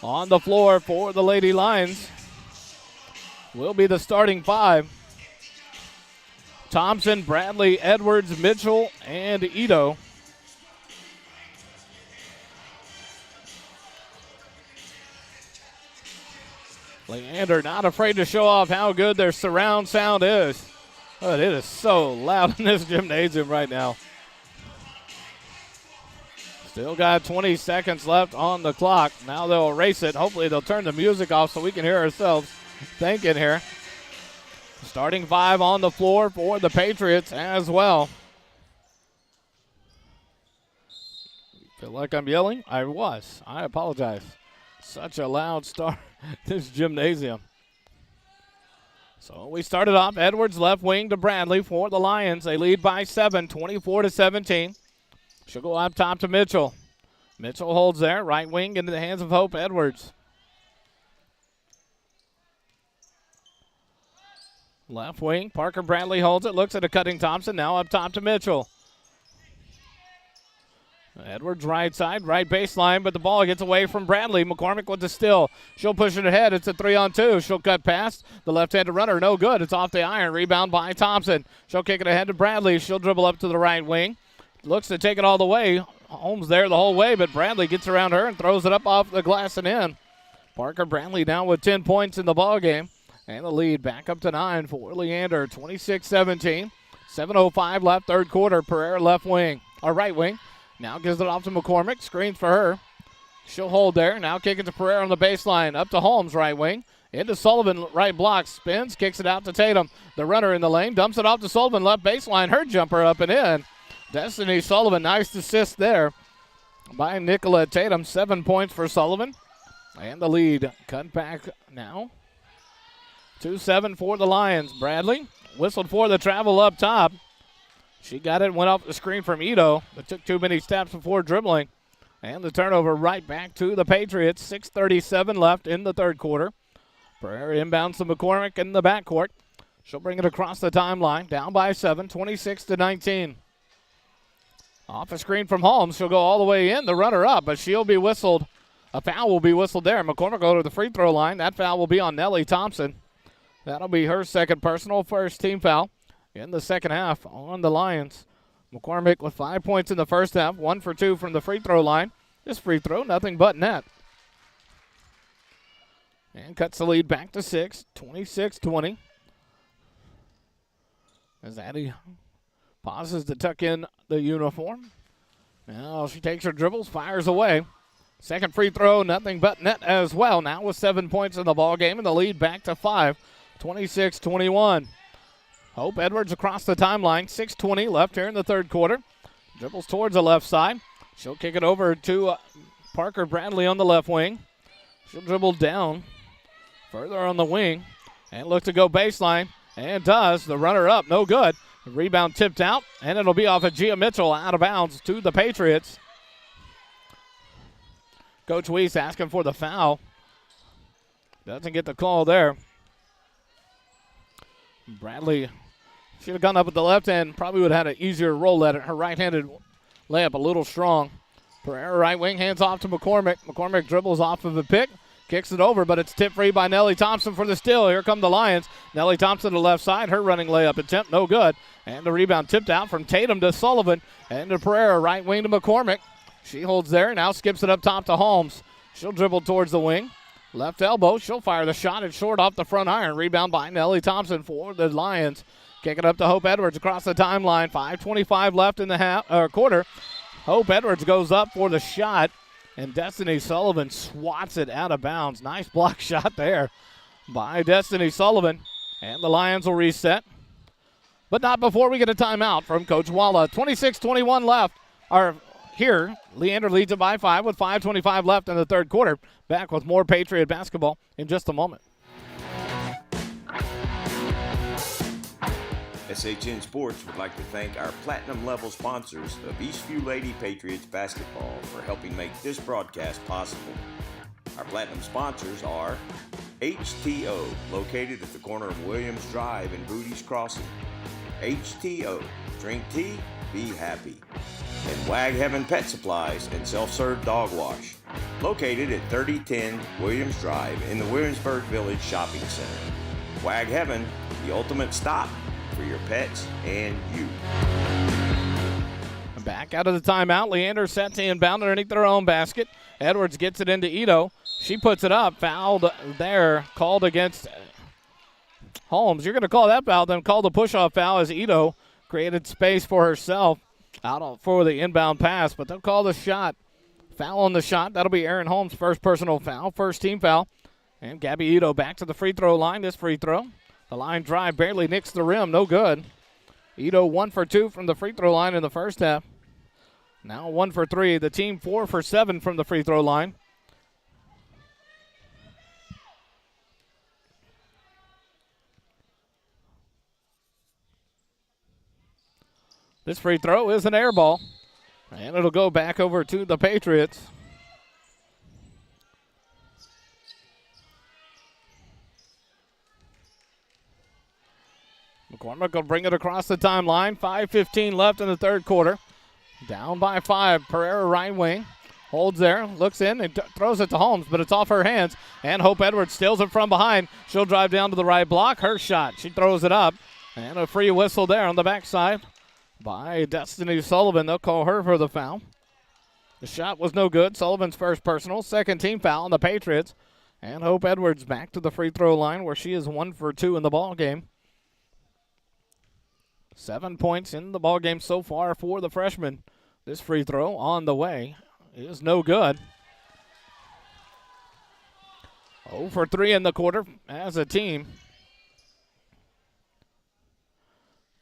Speaker 1: On the floor for the Lady Lions will be the starting 5. Thompson, Bradley, Edwards, Mitchell, and Ito. Leander not afraid to show off how good their surround sound is. But it is so loud in this gymnasium right now. Still got 20 seconds left on the clock. Now they'll erase it. Hopefully they'll turn the music off so we can hear ourselves thinking here. Starting 5 on the floor for the Patriots as well. Feel like I'm yelling? I was. I apologize. Such a loud start, this gymnasium. So we started off Edwards left wing to Bradley for the Lions. They lead by 7, 24-17. She'll go up top to Mitchell. Mitchell holds there, right wing into the hands of Hope Edwards. Left wing, Parker Bradley holds it, looks at a cutting Thompson, now up top to Mitchell. Edwards right side, right baseline, but the ball gets away from Bradley. McCormick with the steal. She'll push it ahead. It's a 3-on-2. She'll cut past the left-handed runner. No good. It's off the iron. Rebound by Thompson. She'll kick it ahead to Bradley. She'll dribble up to the right wing. Looks to take it all the way. Holmes there the whole way, but Bradley gets around her and throws it up off the glass and in. Parker Bradley now with 10 points in the ballgame. And the lead back up to 9 for Leander, 26-17. 7:05 left, third quarter. Pereira left wing, or right wing. Now gives it off to McCormick. Screens for her. She'll hold there. Now kick it to Pereira on the baseline. Up to Holmes, right wing. Into Sullivan, right block. Spins, kicks it out to Tatum. The runner in the lane. Dumps it off to Sullivan, left baseline. Her jumper up and in. Destiny Sullivan, nice assist there by Nicolette Tatum. 7 points for Sullivan. And the lead cut back now. 2-7 for the Lions. Bradley whistled for the travel up top. She got it, went off the screen from Ito, but took too many steps before dribbling. And the turnover right back to the Patriots. 6:37 left in the third quarter. Pereira inbounds to McCormick in the backcourt. She'll bring it across the timeline. Down by 7, 26-19. Off a screen from Holmes. She'll go all the way in, the runner up, but she'll be whistled. A foul will be whistled there. McCormick go to the free throw line. That foul will be on Nellie Thompson. That'll be her second personal, first team foul in the second half on the Lions. McCormick with 5 points in the first half, 1 for 2 from the free throw line. This free throw, nothing but net. And cuts the lead back to 6, 26-20. As Addie pauses to tuck in the uniform. Now she takes her dribbles, fires away. Second free throw, nothing but net as well. Now with 7 points in the ball game and the lead back to 5, 26-21. Hope Edwards across the timeline. 6:20 left here in the third quarter. Dribbles towards the left side. She'll kick it over to Parker Bradley on the left wing. She'll dribble down further on the wing and look to go baseline. And does. The runner up. No good. The rebound tipped out. And it'll be off of Gia Mitchell out of bounds to the Patriots. Coach Weiss asking for the foul. Doesn't get the call there. Bradley should have gone up with the left hand. Probably would have had an easier roll at it. Her right-handed layup a little strong. Pereira right wing, hands off to McCormick. McCormick dribbles off of a pick. Kicks it over, but it's tipped free by Nellie Thompson for the steal. Here come the Lions. Nellie Thompson to the left side. Her running layup attempt, no good. And the rebound tipped out from Tatum to Sullivan. And to Pereira, right wing to McCormick. She holds there, now skips it up top to Holmes. She'll dribble towards the wing. Left elbow, she'll fire the shot. It's short off the front iron. Rebound by Nellie Thompson for the Lions. Kick it up to Hope Edwards across the timeline. 5:25 left in the quarter. Hope Edwards goes up for the shot, and Destiny Sullivan swats it out of bounds. Nice block shot there by Destiny Sullivan. And the Lions will reset. But not before we get a timeout from Coach Walla. 26-21 left. Here, Leander leads it by 5 with 5:25 left in the third quarter. Back with more Patriot basketball in just a moment.
Speaker 2: SHN Sports would like to thank our platinum level sponsors of Eastview Lady Patriots basketball for helping make this broadcast possible. Our platinum sponsors are HTO, located at the corner of Williams Drive and Booty's Crossing. HTO, drink tea, be happy. And Wag Heaven Pet Supplies and Self-Serve Dog Wash, located at 3010 Williams Drive in the Williamsburg Village Shopping Center. Wag Heaven, the ultimate stop for your pets and you.
Speaker 1: Back out of the timeout. Leander set to inbound underneath their own basket. Edwards gets it into Ito. She puts it up. Fouled there. Called against Holmes. You're going to call that foul, then call the push-off foul as Ito created space for herself out for the inbound pass, but they'll call the shot. Foul on the shot. That'll be Aaron Holmes' first personal foul, first team foul. And Gabby Ito back to the free throw line. This free throw. The line drive barely nicks the rim. No good. Ito 1 for 2 from the free throw line in the first half. Now 1 for 3. The team 4 for 7 from the free throw line. This free throw is an air ball, and it'll go back over to the Patriots. McCormick will bring it across the timeline. 5:15 left in the third quarter. Down by 5. Pereira right wing. Holds there, looks in, and throws it to Holmes, but it's off her hands. And Hope Edwards steals it from behind. She'll drive down to the right block. Her shot. She throws it up. And a free whistle there on the backside by Destiny Sullivan. They'll call her for the foul. The shot was no good. Sullivan's first personal. Second team foul on the Patriots. And Hope Edwards back to the free throw line where she is 1 for 2 in the ball game. 7 points in the ball game so far for the freshman. This free throw on the way is no good. 0 for 3 in the quarter as a team.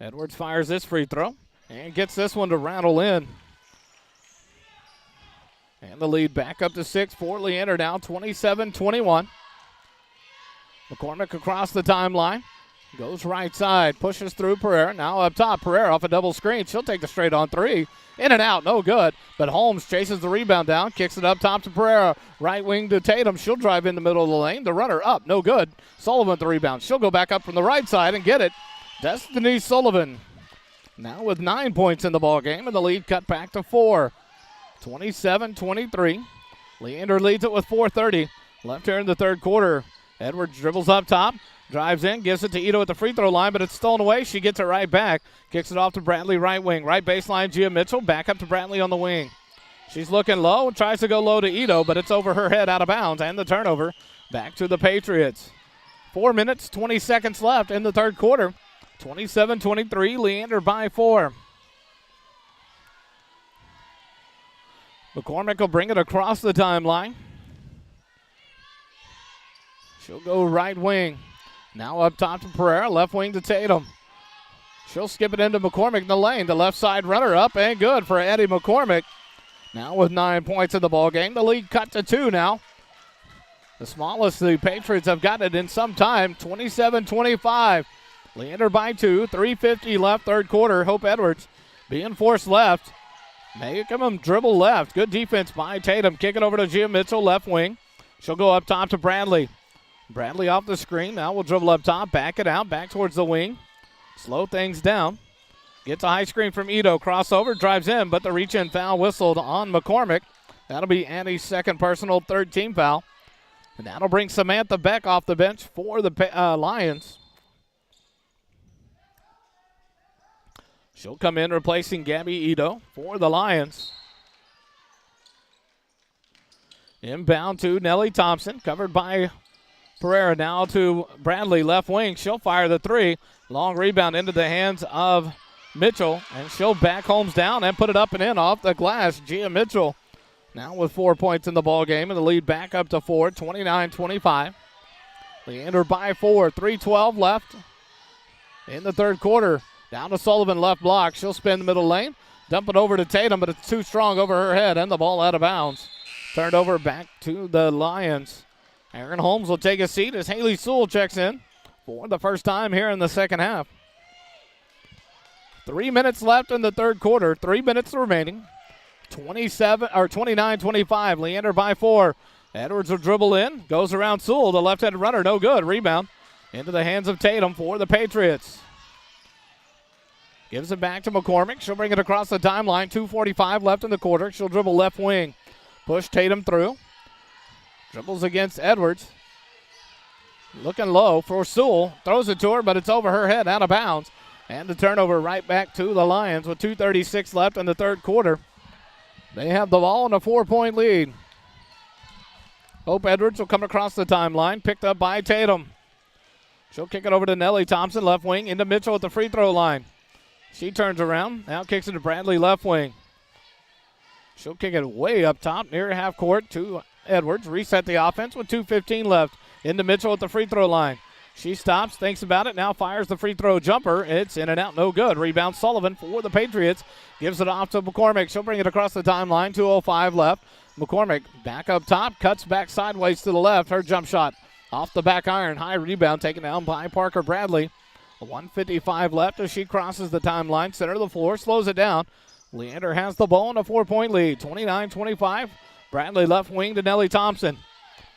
Speaker 1: Edwards fires this free throw and gets this one to rattle in. And the lead back up to 6 for Leander now, 27-21. McCormick across the timeline. Goes right side, pushes through Pereira. Now up top, Pereira off a double screen. She'll take the straight on 3. In and out, no good. But Holmes chases the rebound down, kicks it up top to Pereira. Right wing to Tatum. She'll drive in the middle of the lane. The runner up, no good. Sullivan with the rebound. She'll go back up from the right side and get it. Destiny Sullivan now with 9 points in the ball game, and the lead cut back to 4. 27-23. Leander leads it with 4:30 left here in the third quarter. Edwards dribbles up top. Drives in, gives it to Ito at the free throw line, but it's stolen away. She gets it right back. Kicks it off to Bradley, right wing. Right baseline, Gia Mitchell. Back up to Bradley on the wing. She's looking low, tries to go low to Ito, but it's over her head out of bounds, and the turnover back to the Patriots. 4 minutes, 20 seconds left in the third quarter. 27-23, Leander by 4. McCormick will bring it across the timeline. She'll go right wing. Now up top to Pereira, left wing to Tatum. She'll skip it into McCormick in the lane. The left side runner up and good for Eddie McCormick. Now with 9 points in the ball game. The lead cut to 2 now. The smallest the Patriots have gotten it in some time. 27-25. Leander by 2. 3:50 left, third quarter. Hope Edwards being forced left. Making him dribble left. Good defense by Tatum. Kick it over to Gia Mitchell, left wing. She'll go up top to Bradley. Bradley off the screen. Now we'll dribble up top, back it out, back towards the wing. Slow things down. Gets a high screen from Ito. Crossover, drives in, but the reach-in foul whistled on McCormick. That'll be Annie's second personal, third team foul. And that'll bring Samantha Beck off the bench for the Lions. She'll come in replacing Gabby Ito for the Lions. Inbound to Nellie Thompson, covered by Pereira. Now to Bradley, left wing. She'll fire the 3. Long rebound into the hands of Mitchell, and she'll back Holmes down and put it up and in off the glass. Gia Mitchell now with 4 points in the ball game, and the lead back up to 4, 29-25. Leander by 4, 3:12 left in the third quarter. Down to Sullivan, left block. She'll spin the middle lane. Dump it over to Tatum, but it's too strong over her head, and the ball out of bounds. Turned over back to the Lions. Aaron Holmes will take a seat as Haley Sewell checks in for the first time here in the second half. 3 minutes left in the third quarter. 3 minutes remaining. 29-25. Leander by 4. Edwards will dribble in. Goes around Sewell. The left-handed runner, no good. Rebound into the hands of Tatum for the Patriots. Gives it back to McCormick. She'll bring it across the timeline. 2:45 left in the quarter. She'll dribble left wing. Push Tatum through. Dribbles against Edwards. Looking low for Sewell. Throws it to her, but it's over her head, out of bounds. And the turnover right back to the Lions with 2:36 left in the third quarter. They have the ball in a 4-point lead. Hope Edwards will come across the timeline. Picked up by Tatum. She'll kick it over to Nellie Thompson, left wing, into Mitchell at the free throw line. She turns around. Now kicks it to Bradley, left wing. She'll kick it way up top near half court to Edwards. Reset the offense with 2:15 left. Into Mitchell at the free throw line. She stops, thinks about it, now fires the free throw jumper. It's in and out, no good. Rebound Sullivan for the Patriots. Gives it off to McCormick. She'll bring it across the timeline. 2:05 left. McCormick back up top, cuts back sideways to the left. Her jump shot off the back iron. High rebound taken down by Parker Bradley. 1:55 left as she crosses the timeline. Center of the floor, slows it down. Leander has the ball in a 4-point lead. 29-25. Bradley left wing to Nellie Thompson.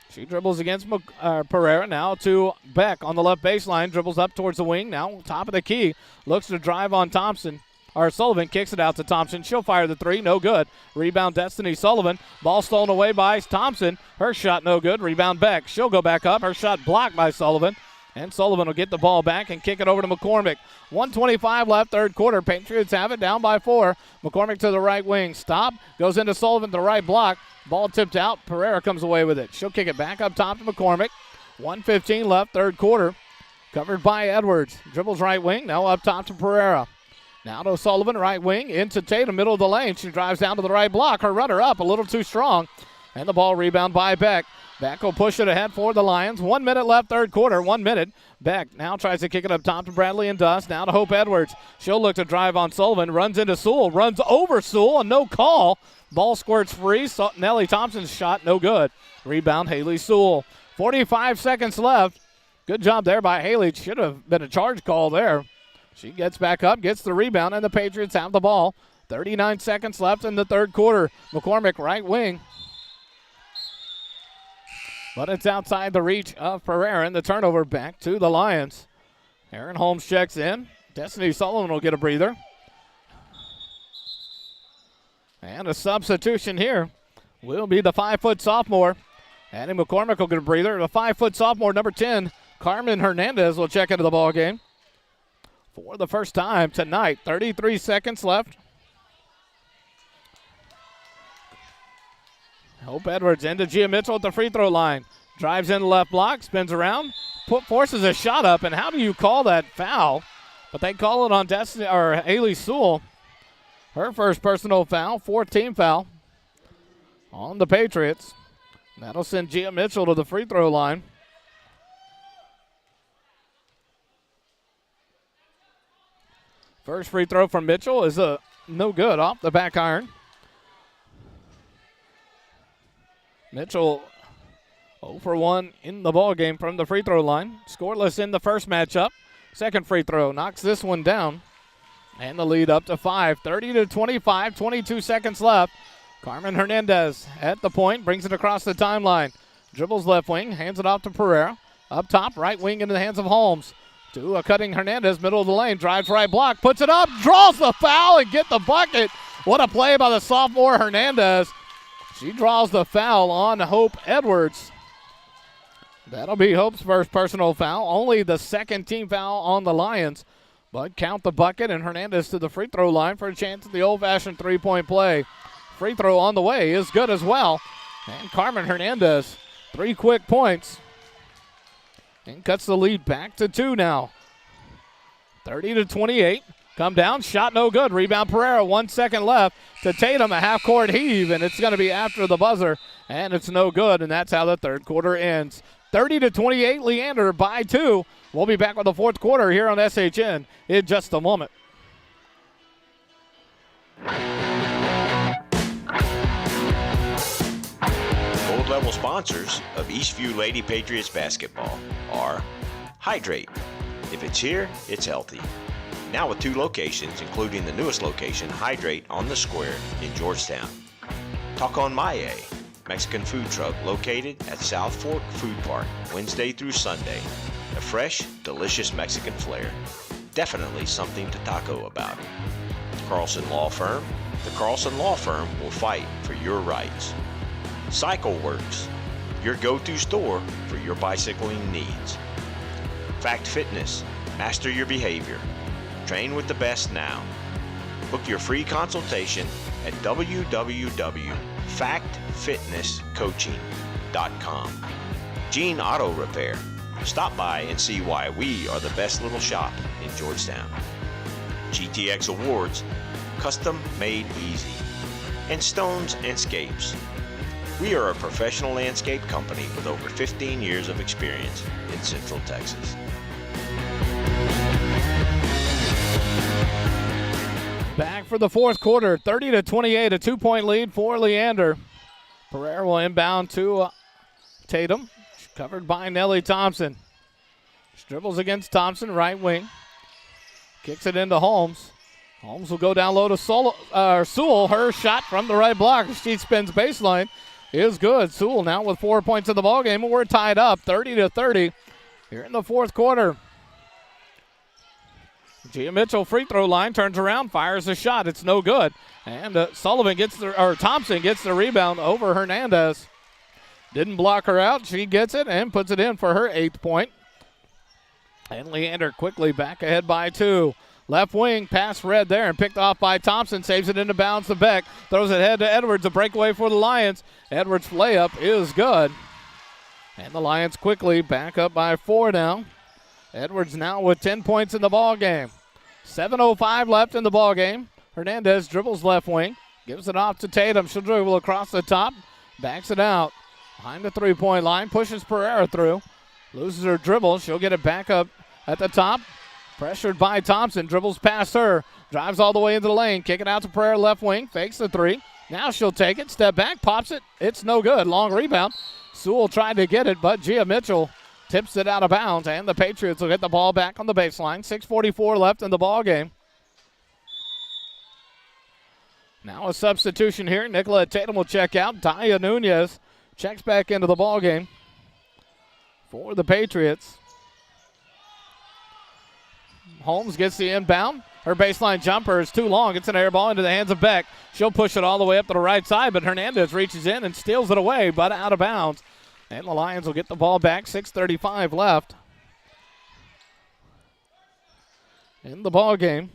Speaker 1: She dribbles against Pereira. Now to Beck on the left baseline. Dribbles up towards the wing. Now top of the key. Looks to drive on Thompson. Sullivan kicks it out to Thompson. She'll fire the three. No good. Rebound Destiny Sullivan. Ball stolen away by Thompson. Her shot no good. Rebound Beck. She'll go back up. Her shot blocked by Sullivan. And Sullivan will get the ball back and kick it over to McCormick. 1:25 left, third quarter. Patriots have it down by 4. McCormick to the right wing. Stop. Goes into Sullivan to the right block. Ball tipped out. Pereira comes away with it. She'll kick it back up top to McCormick. 1:15 left, third quarter. Covered by Edwards. Dribbles right wing. Now up top to Pereira. Now to Sullivan, right wing. Into Tatum, middle of the lane. She drives down to the right block. Her runner up, a little too strong. And the ball rebound by Beck. Beck will push it ahead for the Lions. 1 minute left, third quarter. 1 minute. Beck now tries to kick it up top to Bradley and Dust. Now to Hope Edwards. She'll look to drive on Sullivan. Runs into Sewell. Runs over Sewell. And no call. Ball squirts free. Nellie Thompson's shot no good. Rebound Haley Sewell. 45 seconds left. Good job there by Haley. Should have been a charge call there. She gets back up, gets the rebound, and the Patriots have the ball. 39 seconds left in the third quarter. McCormick right wing. But it's outside the reach of Pereira, and the turnover back to the Lions. Aaron Holmes checks in. Destiny Sullivan will get a breather. And a substitution here will be the 5-foot sophomore. Addie McCormick will get a breather. The 5-foot sophomore, number 10, Carmen Hernandez, will check into the ball game for the first time tonight. 33 seconds left. Hope Edwards into Gia Mitchell at the free throw line. Drives in the left block, spins around, forces a shot up, and how do you call that foul? But they call it on Destiny or Haley Sewell. Her first personal foul, 4th team foul on the Patriots. That'll send Gia Mitchell to the free throw line. First free throw from Mitchell is no good, off the back iron. Mitchell 0 for 1 in the ball game from the free throw line. Scoreless in the first matchup. Second free throw knocks this one down. And the lead up to 5. 30-25, 22 seconds left. Carmen Hernandez at the point, brings it across the timeline. Dribbles left wing, hands it off to Pereira. Up top, right wing into the hands of Holmes. To a cutting Hernandez, middle of the lane, drives right block, puts it up, draws the foul and get the bucket. What a play by the sophomore Hernandez. She draws the foul on Hope Edwards. That'll be Hope's first personal foul. Only the second team foul on the Lions. But count the bucket, and Hernandez to the free throw line for a chance at the old-fashioned three-point play. Free throw on the way is good as well. And Carmen Hernandez, 3 quick points. And cuts the lead back to 2 now. 30-28. Come down, shot no good. Rebound Pereira, 1 second left to Tatum, a half-court heave, and it's going to be after the buzzer, and it's no good, and that's how the third quarter ends. 30-28, Leander by 2. We'll be back with the fourth quarter here on SHN in just a moment.
Speaker 2: Official sponsors of Eastview Lady Patriots basketball are Hydrate. If it's here, it's healthy. Now with 2 locations, including the newest location, Hydrate on the Square in Georgetown. Tacon Maye, Mexican food truck located at South Fork Food Park, Wednesday through Sunday. A fresh, delicious Mexican flair. Definitely something to taco about. Carlson Law Firm. The Carlson Law Firm will fight for your rights. Cycle Works, your go-to store for your bicycling needs. Fact Fitness, master your behavior. Train with the best now. Book your free consultation at www.factfitnesscoaching.com. Gene Auto Repair. Stop by and see why we are the best little shop in Georgetown. GTX Awards, custom made easy. And Stones and Scapes. We are a professional landscape company with over 15 years of experience in Central Texas.
Speaker 1: Back for the fourth quarter, 30-28, a 2-point lead for Leander. Pereira will inbound to Tatum, covered by Nellie Thompson. She dribbles against Thompson, right wing. Kicks it into Holmes. Holmes will go down low to Sewell. Her shot from the right block. She spins baseline. Is good. Sewell now with 4 points in the ballgame, and we're tied up 30-30 here in the fourth quarter. Gia Mitchell free throw line, turns around, fires a shot. It's no good. And Thompson gets the rebound over Hernandez. Didn't block her out. She gets it and puts it in for her 8th point. And Leander quickly back ahead by 2. Left wing, pass red there and picked off by Thompson. Saves it into bounds to Beck. Throws it ahead to Edwards. A breakaway for the Lions. Edwards' layup is good. And the Lions quickly back up by 4 now. Edwards now with 10 points in the ball game. 7:05 left in the ball game. Hernandez dribbles left wing. Gives it off to Tatum. She'll dribble across the top. Backs it out. Behind the 3-point line. Pushes Pereira through. Loses her dribble. She'll get it back up at the top. Pressured by Thompson. Dribbles past her. Drives all the way into the lane. Kick it out to Pereira left wing. Fakes the 3. Now she'll take it. Step back. Pops it. It's no good. Long rebound. Sewell tried to get it, but Gia Mitchell tips it out of bounds, and the Patriots will get the ball back on the baseline. 6:44 left in the ball game. Now a substitution here. Nicolette Tatum will check out. Daya Nunez checks back into the ball game for the Patriots. Holmes gets the inbound. Her baseline jumper is too long. It's an air ball into the hands of Beck. She'll push it all the way up to the right side, but Hernandez reaches in and steals it away, but out of bounds. And the Lions will get the ball back. 6:35 left in the ball game.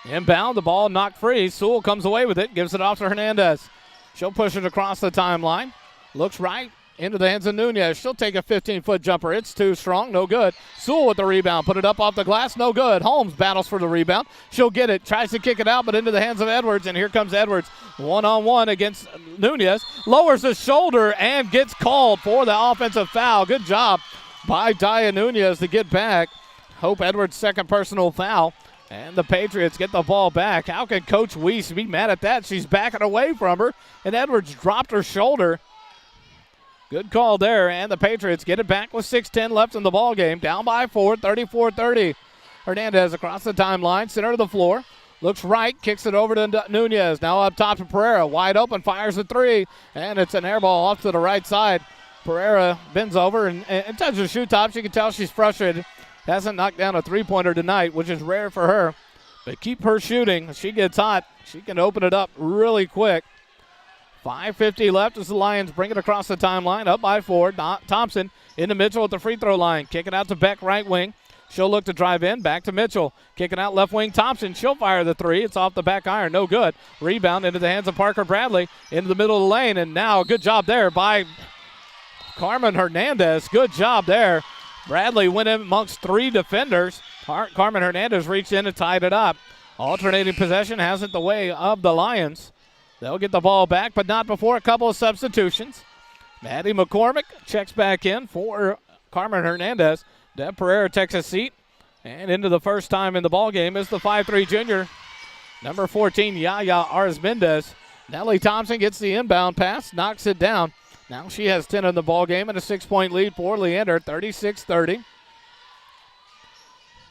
Speaker 1: Inbound, the ball knocked free. Sewell comes away with it, gives it off to Hernandez. She'll push it across the timeline. Looks right into the hands of Nunez. She'll take a 15-foot jumper. It's too strong, no good. Sewell with the rebound, put it up off the glass, no good. Holmes battles for the rebound. She'll get it, tries to kick it out, but into the hands of Edwards, and here comes Edwards. One-on-one against Nunez. Lowers his shoulder and gets called for the offensive foul. Good job by Daya Nunez to get back. Hope Edwards' second personal foul. And the Patriots get the ball back. How can Coach Weiss be mad at that? She's backing away from her, and Edwards dropped her shoulder. Good call there, and the Patriots get it back with 6:10 left in the ball game. Down by 4, 34-30. Hernandez across the timeline, center of the floor. Looks right, kicks it over to Nunez. Now up top to Pereira. Wide open, fires a 3, and it's an air ball off to the right side. Pereira bends over and touches the shoe top. You can tell she's frustrated. Hasn't knocked down a 3-pointer tonight, which is rare for her. But keep her shooting. She gets hot. She can open it up really quick. 5:50 left as the Lions bring it across the timeline. Up by 4. Thompson into Mitchell at the free throw line. Kick it out to Beck, right wing. She'll look to drive in. Back to Mitchell. Kicking out left wing Thompson. She'll fire the 3. It's off the back iron. No good. Rebound into the hands of Parker Bradley into the middle of the lane. And now a good job there by Carmen Hernandez. Good job there. Bradley went in amongst 3 defenders. Carmen Hernandez reached in and tied it up. Alternating possession has it the way of the Lions. They'll get the ball back, but not before a couple of substitutions. Maddie McCormick checks back in for Carmen Hernandez. Deb Pereira takes a seat, and into the first time in the ball game is the 5'3" junior, Number 14, Yaya Arzmendez. Nellie Thompson gets the inbound pass, knocks it down. Now she has 10 in the ball game and a 6-point lead for Leander, 36-30.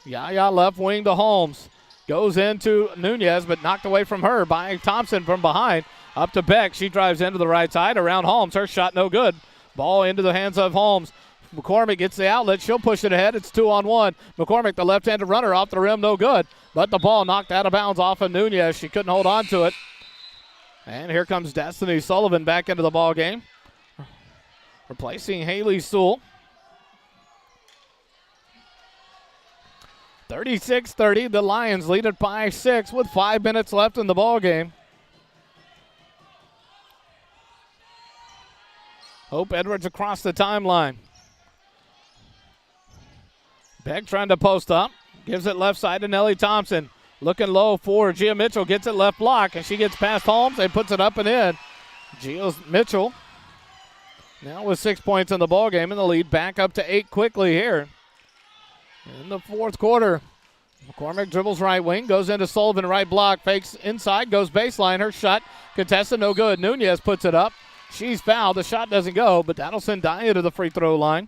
Speaker 1: Yaya left wing to Holmes. Goes into Nunez, but knocked away from her by Thompson from behind. Up to Beck. She drives into the right side around Holmes. Her shot no good. Ball into the hands of Holmes. McCormick gets the outlet. She'll push it ahead. It's 2-on-1. McCormick, the left-handed runner, off the rim, no good. But the ball knocked out of bounds off of Nunez. She couldn't hold on to it. And here comes Destiny Sullivan back into the ball game, replacing Haley Sewell. 36-30, the Lions lead it by 6 with 5 minutes left in the ball game. Hope Edwards across the timeline. Beck trying to post up. Gives it left side to Nellie Thompson. Looking low for Gia Mitchell. Gets it left block, and she gets past Holmes and puts it up and in. Gia Mitchell now with 6 points in the ball game, and the lead back up to 8 quickly here in the fourth quarter. McCormick dribbles right wing, goes into Sullivan, right block, fakes inside, goes baseline. Her shot contested, no good. Nunez puts it up. She's fouled. The shot doesn't go, but that'll send Daya to the free throw line.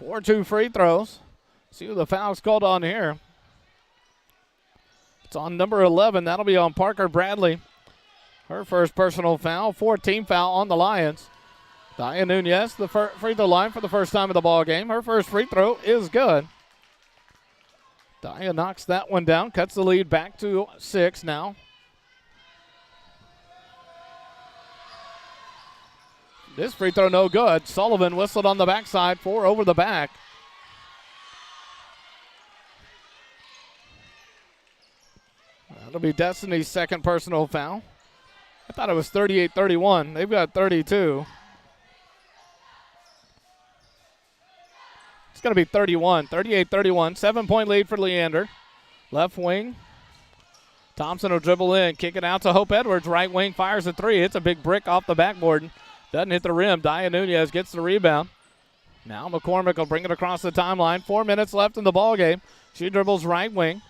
Speaker 1: 4-2 free throws. See who the foul's called on here. It's on number 11. That'll be on Parker Bradley. Her first personal foul. 14 foul on the Lions. Daya Nunez, the free throw line for the first time in the ball game. Her first free throw is good. Daya knocks that one down, cuts the lead back to 6 now. This free throw no good. Sullivan whistled on the backside for over the back. That'll be Destiny's second personal foul. I thought it was 38-31. They've got 32. It's going to be 31. 38-31. 7-point lead for Leander. Left wing. Thompson will dribble in. Kick it out to Hope Edwards. Right wing fires a three. It's a big brick off the backboard. Doesn't hit the rim. Daya Nunez gets the rebound. Now McCormick will bring it across the timeline. 4 minutes left in the ball game. She dribbles right wing.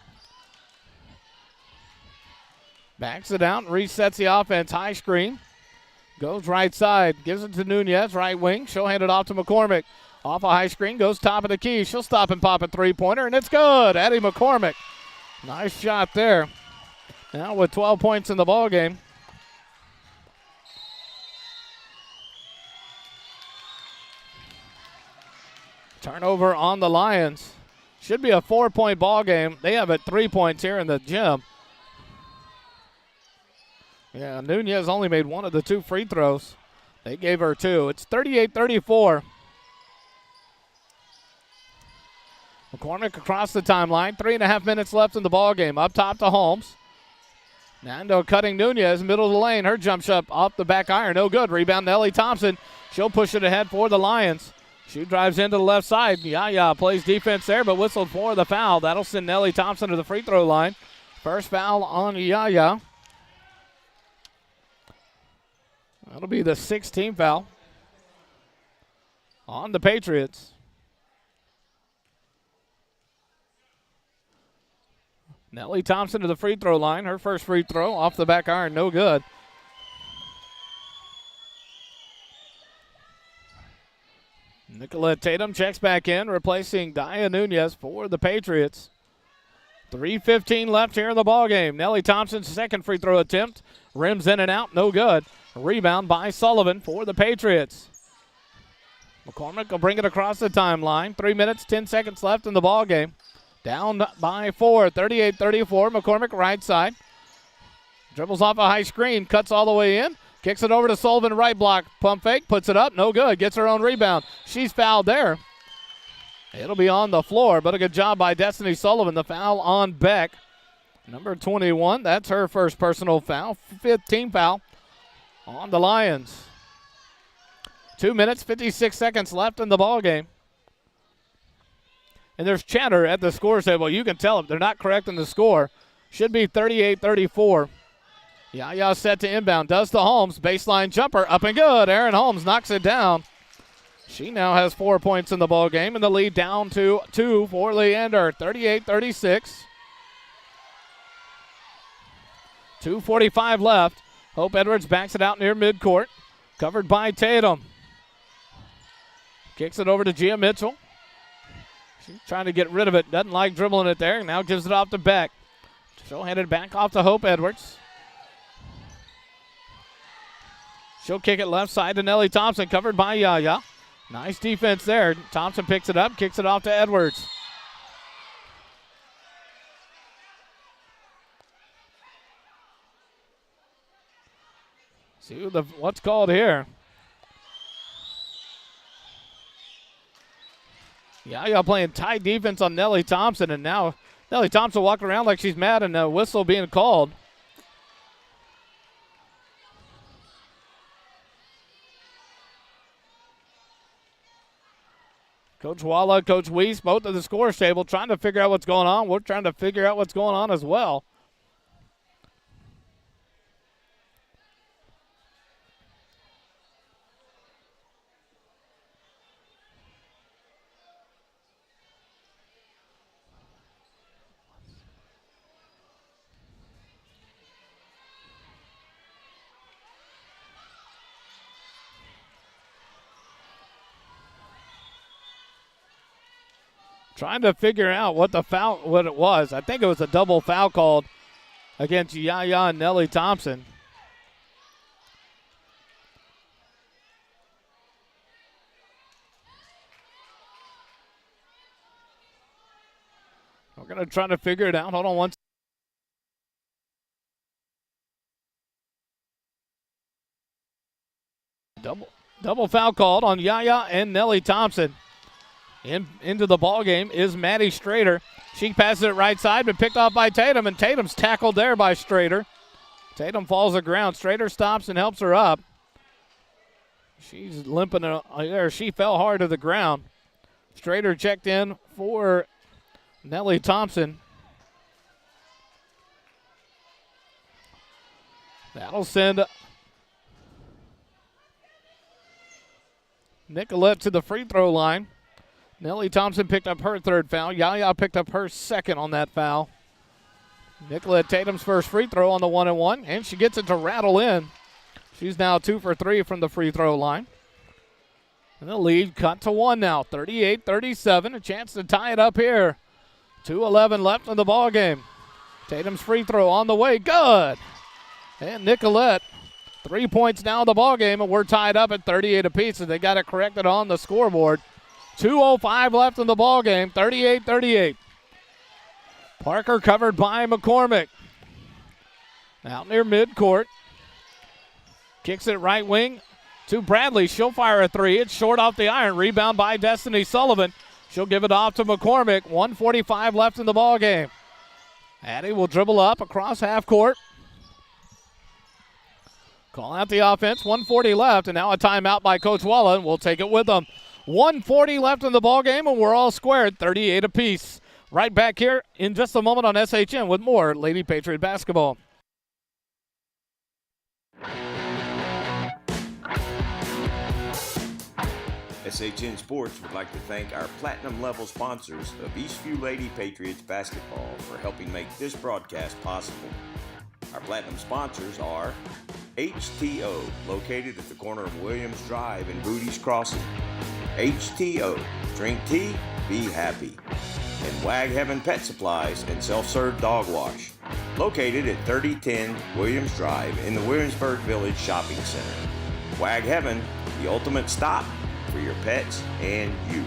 Speaker 1: Backs it out and resets the offense. High screen. Goes right side. Gives it to Nunez. Right wing. She'll hand it off to McCormick. Off a high screen. Goes top of the key. She'll stop and pop a three-pointer, and it's good. Addie McCormick. Nice shot there. Now with 12 points in the ball game. Turnover on the Lions. Should be a 4-point ball game. They have it 3 points here in the gym. Yeah, Nunez only made one of the 2 free throws. They gave her 2. It's 38-34. McCormick across the timeline. 3.5 minutes left in the ball game. Up top to Holmes. Nando cutting Nunez, middle of the lane. Her jump shot off the back iron. No good. Rebound Nellie Thompson. She'll push it ahead for the Lions. She drives into the left side. Yaya plays defense there, but whistled for the foul. That'll send Nellie Thompson to the free throw line. First foul on Yaya. That'll be the 16th foul on the Patriots. Nellie Thompson to the free throw line. Her first free throw off the back iron, no good. Nicolette Tatum checks back in, replacing Daya Nunez for the Patriots. 3:15 left here in the ballgame. Nellie Thompson's second free throw attempt. Rims in and out, no good. A rebound by Sullivan for the Patriots. McCormick will bring it across the timeline. 3 minutes, 10 seconds left in the ballgame. Down by 4, 38-34. McCormick right side. Dribbles off a high screen, cuts all the way in. Kicks it over to Sullivan, right block. Pump fake, puts it up, no good. Gets her own rebound. She's fouled there. It'll be on the floor, but a good job by Destiny Sullivan. The foul on Beck. Number 21, that's her first personal foul. 15 foul on the Lions. 2 minutes, 56 seconds left in the ballgame. And there's chatter at the score table. You can tell if they're not correct in the score. Should be 38-34. Yaya set to inbound. Does to Holmes. Baseline jumper. Up and good. Aaron Holmes knocks it down. She now has 4 points in the ball game, and the lead down to 2 for Leander. 38-36. 2:45 left. Hope Edwards backs it out near midcourt. Covered by Tatum. Kicks it over to Gia Mitchell. She's trying to get rid of it. Doesn't like dribbling it there. Now gives it off to Beck. She'll hand it back off to Hope Edwards. She'll kick it left side to Nellie Thompson, covered by Yaya. Nice defense there. Thompson picks it up, kicks it off to Edwards. See what's called here. Yaya playing tight defense on Nellie Thompson, and now Nellie Thompson walking around like she's mad and a whistle being called. Coach Walla, Coach Weiss, both at the scores table trying to figure out what's going on. We're trying to figure out what's going on as well. Trying to figure out what it was. I think it was a double foul called against Yaya and Nellie Thompson. We're going to try to figure it out. Hold on one second. Double foul called on Yaya and Nellie Thompson. Into the ball game is Maddie Strader. She passes it right side, but picked off by Tatum, and Tatum's tackled there by Strader. Tatum falls to the ground. Strader stops and helps her up. She's limping there. She fell hard to the ground. Strader checked in for Nellie Thompson. That'll send Nicolette to the free throw line. Nellie Thompson picked up her third foul. Yaya picked up her second on that foul. Nicolette Tatum's first free throw on the 1-and-1, and she gets it to rattle in. She's now 2 for 3 from the free throw line. And the lead cut to 1 now, 38-37. A chance to tie it up here. 2:11 left in the ball game. Tatum's free throw on the way, good. And Nicolette, 3 points down the ball game, and we're tied up at 38 apiece, and they got it corrected on the scoreboard. 2:05 left in the ball game, 38-38. Parker covered by McCormick. Out near midcourt. Kicks it right wing to Bradley. She'll fire a three. It's short off the iron. Rebound by Destiny Sullivan. She'll give it off to McCormick. 1:45 left in the ball game. Addie will dribble up across half court. Call out the offense. 1:40 left, and now a timeout by Coach Walla, and we'll take it with them. 1:40 left in the ball game, and we're all squared, 38 apiece. Right back here in just a moment on SHN with more Lady Patriot basketball.
Speaker 2: SHN Sports would like to thank our platinum level sponsors of Eastview Lady Patriots basketball for helping make this broadcast possible. Our platinum sponsors are HTO, located at the corner of Williams Drive and Booty's Crossing. HTO, drink tea, be happy. And Wag Heaven Pet Supplies and Self-Serve Dog Wash, located at 3010 Williams Drive in the Williamsburg Village Shopping Center. Wag Heaven, the ultimate stop for your pets and you.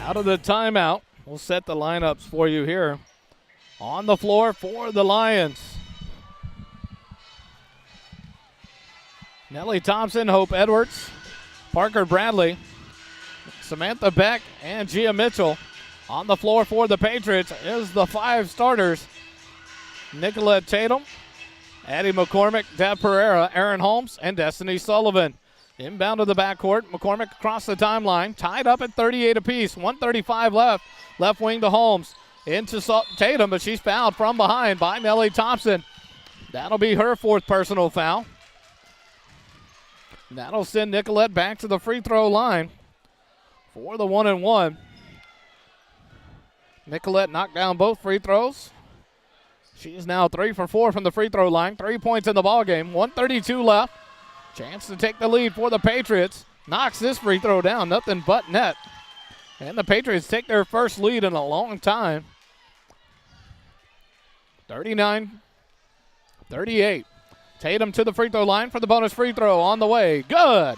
Speaker 1: Out of the timeout, we'll set the lineups for you here. On the floor for the Lions. Nellie Thompson, Hope Edwards, Parker Bradley, Samantha Beck, and Gia Mitchell. On the floor for the Patriots is the 5 starters. Nicolette Tatum, Addie McCormick, Deb Pereira, Aaron Holmes, and Destiny Sullivan. Inbound to the backcourt. McCormick across the timeline. Tied up at 38 apiece. 1:35 left. Left wing to Holmes. Into Tatum, but she's fouled from behind by Nellie Thompson. That'll be her 4th personal foul. That'll send Nicolette back to the free throw line for the 1-and-1. Nicolette knocked down both free throws. She's now 3 for 4 from the free throw line. 3 points in the ballgame. 1:32 left. Chance to take the lead for the Patriots. Knocks this free throw down. Nothing but net. And the Patriots take their first lead in a long time. 39-38. Tatum to the free throw line for the bonus free throw on the way. Good.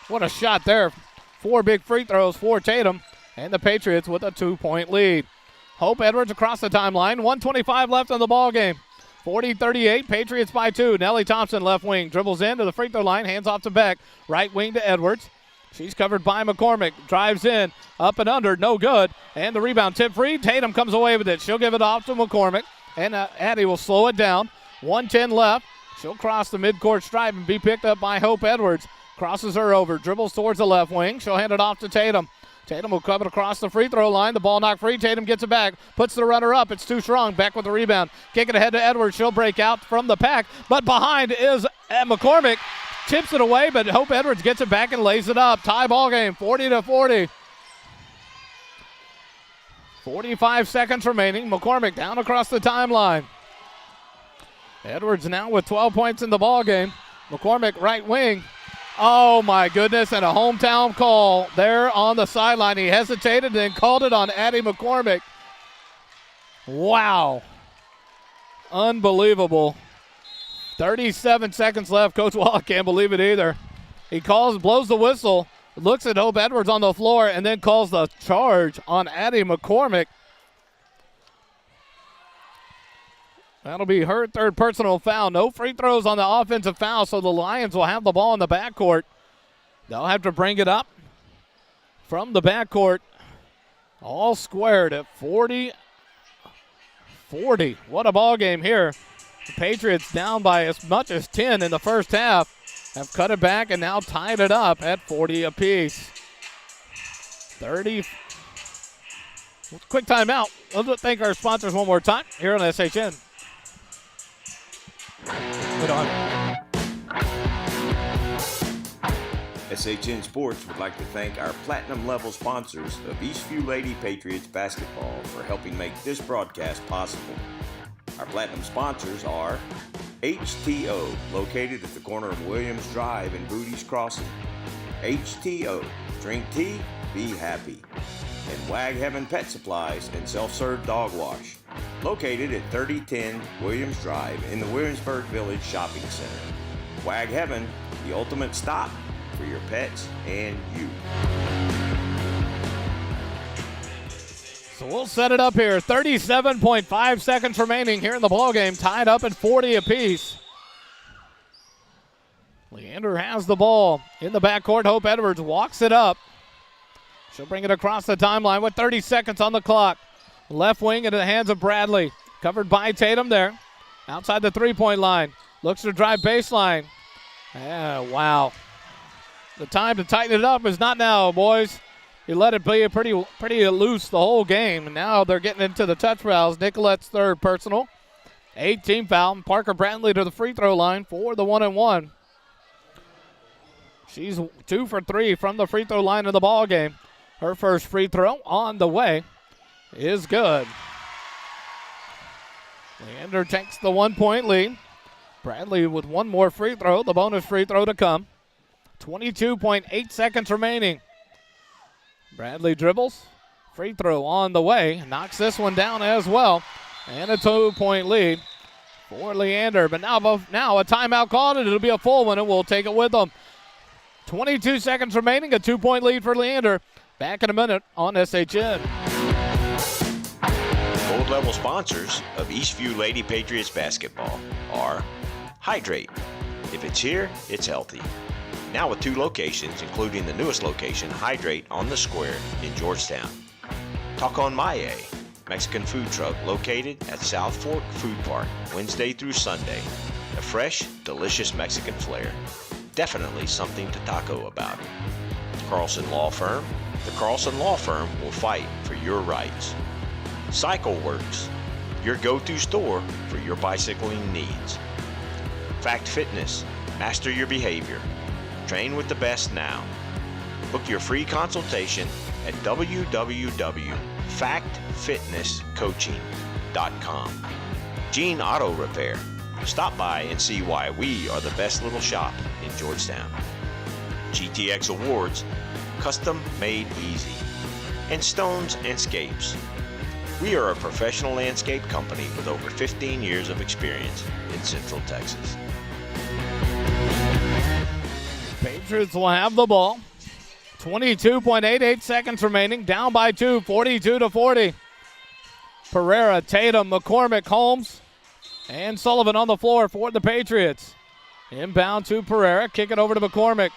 Speaker 1: What a shot there. 4 big free throws for Tatum. And the Patriots with a 2-point lead. Hope Edwards across the timeline. 1:25 left in the ball game. 40-38. Patriots by 2. Nellie Thompson left wing. Dribbles into the free throw line. Hands off to Beck. Right wing to Edwards. She's covered by McCormick. Drives in. Up and under. No good. And the rebound tip free. Tatum comes away with it. She'll give it off to McCormick. And Addie will slow it down. 1:10 left. She'll cross the midcourt stripe and be picked up by Hope Edwards. Crosses her over. Dribbles towards the left wing. She'll hand it off to Tatum. Tatum will cover it across the free throw line. The ball knocked free. Tatum gets it back. Puts the runner up. It's too strong. Beck with the rebound. Kick it ahead to Edwards. She'll break out from the pack. But behind is McCormick. Tips it away, but Hope Edwards gets it back and lays it up. Tie ball game, 40-40. 45 seconds remaining. McCormick down across the timeline. Edwards now with 12 points in the ball game. McCormick right wing. Oh my goodness, and a hometown call there on the sideline. He hesitated and then called it on Addie McCormick. Wow. Unbelievable. 37 seconds left. Coach Wally can't believe it either. He blows the whistle, looks at Hope Edwards on the floor, and then calls the charge on Addie McCormick. That'll be her 3rd personal foul. No free throws on the offensive foul, so the Lions will have the ball in the backcourt. They'll have to bring it up from the backcourt. All squared at 40-40. What a ball game here. The Patriots down by as much as 10 in the first half. Have cut it back and now tied it up at 40 apiece. 30. Quick timeout. Let's thank our sponsors one more time here on SHN. Put on.
Speaker 2: SHN Sports would like to thank our platinum level sponsors of Eastview Lady Patriots basketball for helping make this broadcast possible. Our platinum sponsors are HTO, located at the corner of Williams Drive and Booties Crossing. HTO, drink tea, be happy. And Wag Heaven Pet Supplies and Self-Serve Dog Wash, located at 3010 Williams Drive in the Williamsburg Village Shopping Center. Wag Heaven, the ultimate stop for your pets and you.
Speaker 1: So we'll set it up here. 37.5 seconds remaining here in the ballgame. Tied up at 40 apiece. Leander has the ball in the backcourt. Hope Edwards walks it up. She'll bring it across the timeline with 30 seconds on the clock. Left wing into the hands of Bradley. Covered by Tatum there. Outside the three-point line. Looks to drive baseline. Yeah, wow. The time to tighten it up is not now, boys. You let it be pretty loose the whole game. And now they're getting into the touch fouls. Nicolette's 3rd personal. 18 foul. Parker Bradley to the free throw line for the 1-and-1. She's 2 for 3 from the free throw line of the ball game. Her first free throw on the way is good. Leander takes the 1-point lead. Bradley with one more free throw, the bonus free throw to come. 22.8 seconds remaining. Bradley dribbles. Free throw on the way. Knocks this one down as well. And a 2-point lead for Leander. But now a timeout called, and it'll be a full one, and we'll take it with them. 22 seconds remaining, a 2-point lead for Leander. Back in a minute on SHN.
Speaker 2: Gold level sponsors of Eastview Lady Patriots basketball are Hydrate. If it's here, it's healthy. Now with 2 locations, including the newest location, Hydrate on the Square in Georgetown. Tacon Maye, Mexican food truck located at South Fork Food Park, Wednesday through Sunday. A fresh, delicious Mexican flair. Definitely something to taco about. Carlson Law Firm. The Carlson Law Firm will fight for your rights. Cycle Works, your go-to store for your bicycling needs. Fact Fitness, master your behavior. Train with the best now. Book your free consultation at www.factfitnesscoaching.com. Gene Auto Repair. Stop by and see why we are the best little shop in Georgetown. GTX Awards, custom made easy. And Stones and Scapes. We are a professional landscape company with over 15 years of experience in Central Texas.
Speaker 1: Patriots will have the ball. 22.88 seconds remaining. Down by 2, 42-40. Pereira, Tatum, McCormick, Holmes, and Sullivan on the floor for the Patriots. Inbound to Pereira. Kick it over to McCormick.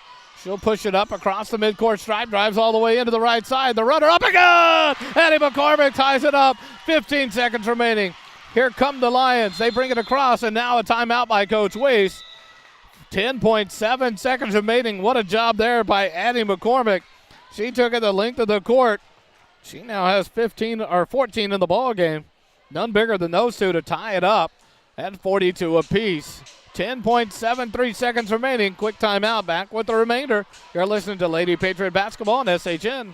Speaker 1: She'll push it up across the midcourt stripe. Drives all the way into the right side. The runner up and good! Eddie McCormick ties it up. 15 seconds remaining. Here come the Lions. They bring it across, and now a timeout by Coach Weiss. 10.7 seconds remaining. What a job there by Addie McCormick. She took it the length of the court. She now has 14 in the ball game. None bigger than those two to tie it up at 42 apiece. 10.73 seconds remaining. Quick timeout. Back with the remainder. You're listening to Lady Patriot Basketball on SHN.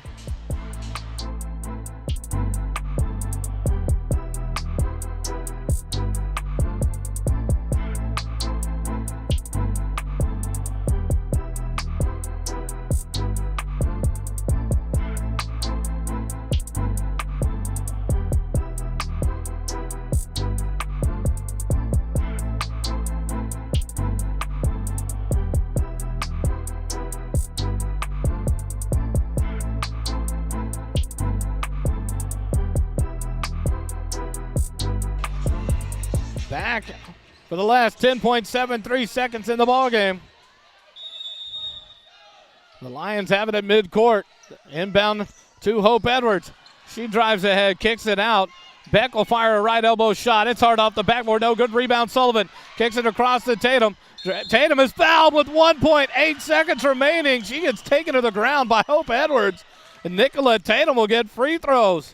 Speaker 1: Back for the last 10.73 seconds in the ballgame. The Lions have it at midcourt. Inbound to Hope Edwards. She drives ahead, kicks it out. Beck will fire a right elbow shot. It's hard off the backboard. No good. Rebound Sullivan. Kicks it across to Tatum. Tatum is fouled with 1.8 seconds remaining. She gets taken to the ground by Hope Edwards. And Nicolette Tatum will get free throws.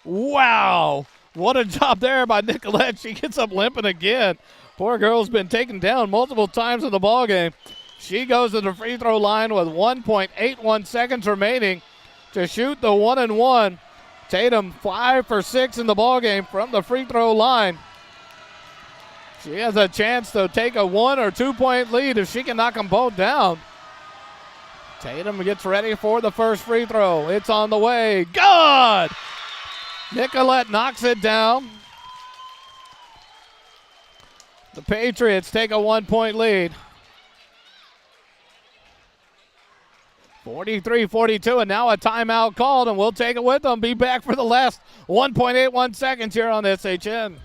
Speaker 1: Wow. What a job there by Nicolette. She gets up limping again. Poor girl's been taken down multiple times in the ballgame. She goes to the free throw line with 1.81 seconds remaining to shoot the 1-and-1. Tatum 5 for 6 in the ballgame from the free throw line. She has a chance to take a 1 or 2 point lead if she can knock them both down. Tatum gets ready for the first free throw. It's on the way. Good! Nicolette knocks it down. The Patriots take a 1 point lead. 43-42, and now a timeout called, and we'll take it with them. Be back for the last 1.81 seconds here on SHN.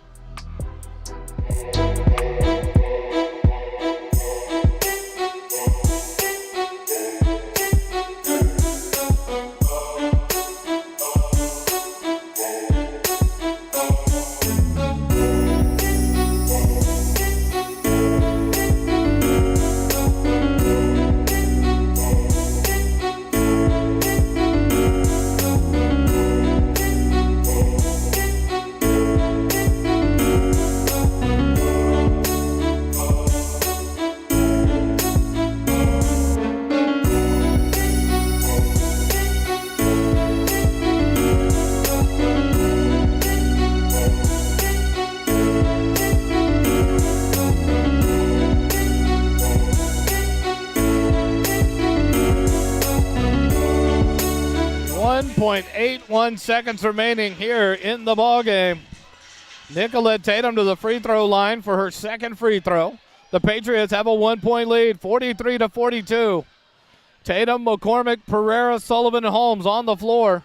Speaker 1: .81 seconds remaining here in the ball game. Nicolette Tatum to the free throw line for her second free throw. The Patriots have a 1 point lead, 43-42. Tatum, McCormick, Pereira, Sullivan, and Holmes on the floor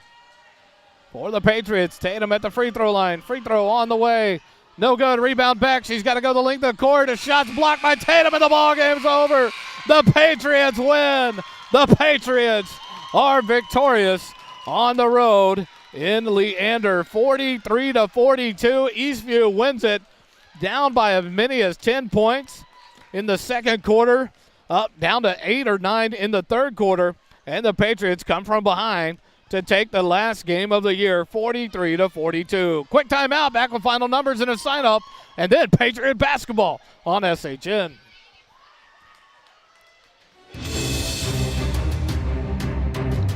Speaker 1: for the Patriots. Tatum at the free throw line. Free throw on the way. No good. Rebound back. She's got to go the length of the court. A shot's blocked by Tatum, and the ball game's over. The Patriots win. The Patriots are victorious on the road in Leander, 43-42. Eastview wins it down by as many as 10 points in the second quarter, up down to 8 or 9 in the third quarter, and the Patriots come from behind to take the last game of the year, 43-42. Quick timeout, back with final numbers and a sign-up, and then Patriot basketball on SHN.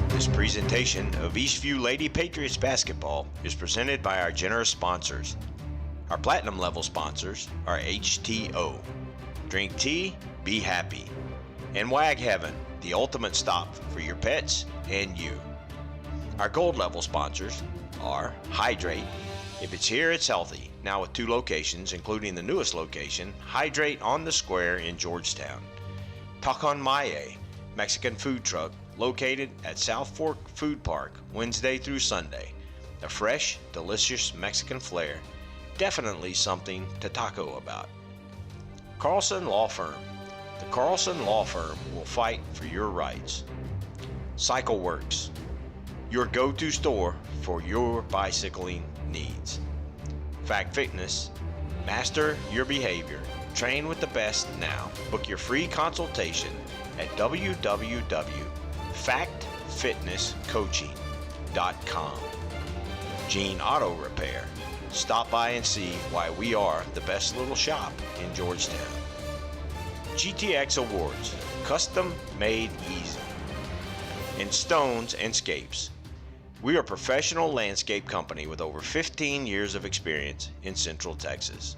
Speaker 2: This presentation of Eastview Lady Patriots basketball is presented by our generous sponsors. Our platinum level sponsors are HTO, Drink Tea, Be Happy, and Wag Heaven, the ultimate stop for your pets and you. Our gold level sponsors are Hydrate. If it's here, it's healthy. Now with 2 locations, including the newest location, Hydrate on the Square in Georgetown. Tacan Maye, Mexican food truck located at South Fork Food Park, Wednesday through Sunday. A fresh, delicious Mexican flair. Definitely something to taco about. Carlson Law Firm. The Carlson Law Firm will fight for your rights. Cycle Works, your go-to store for your bicycling needs. Fact Fitness, master your behavior. Train with the best now. Book your free consultation at www.factfitnesscoaching.com. Gene Auto Repair. Stop by and see why we are the best little shop in Georgetown. GTX Awards, custom made easy. And Stones and Scapes. We are a professional landscape company with over 15 years of experience in Central Texas.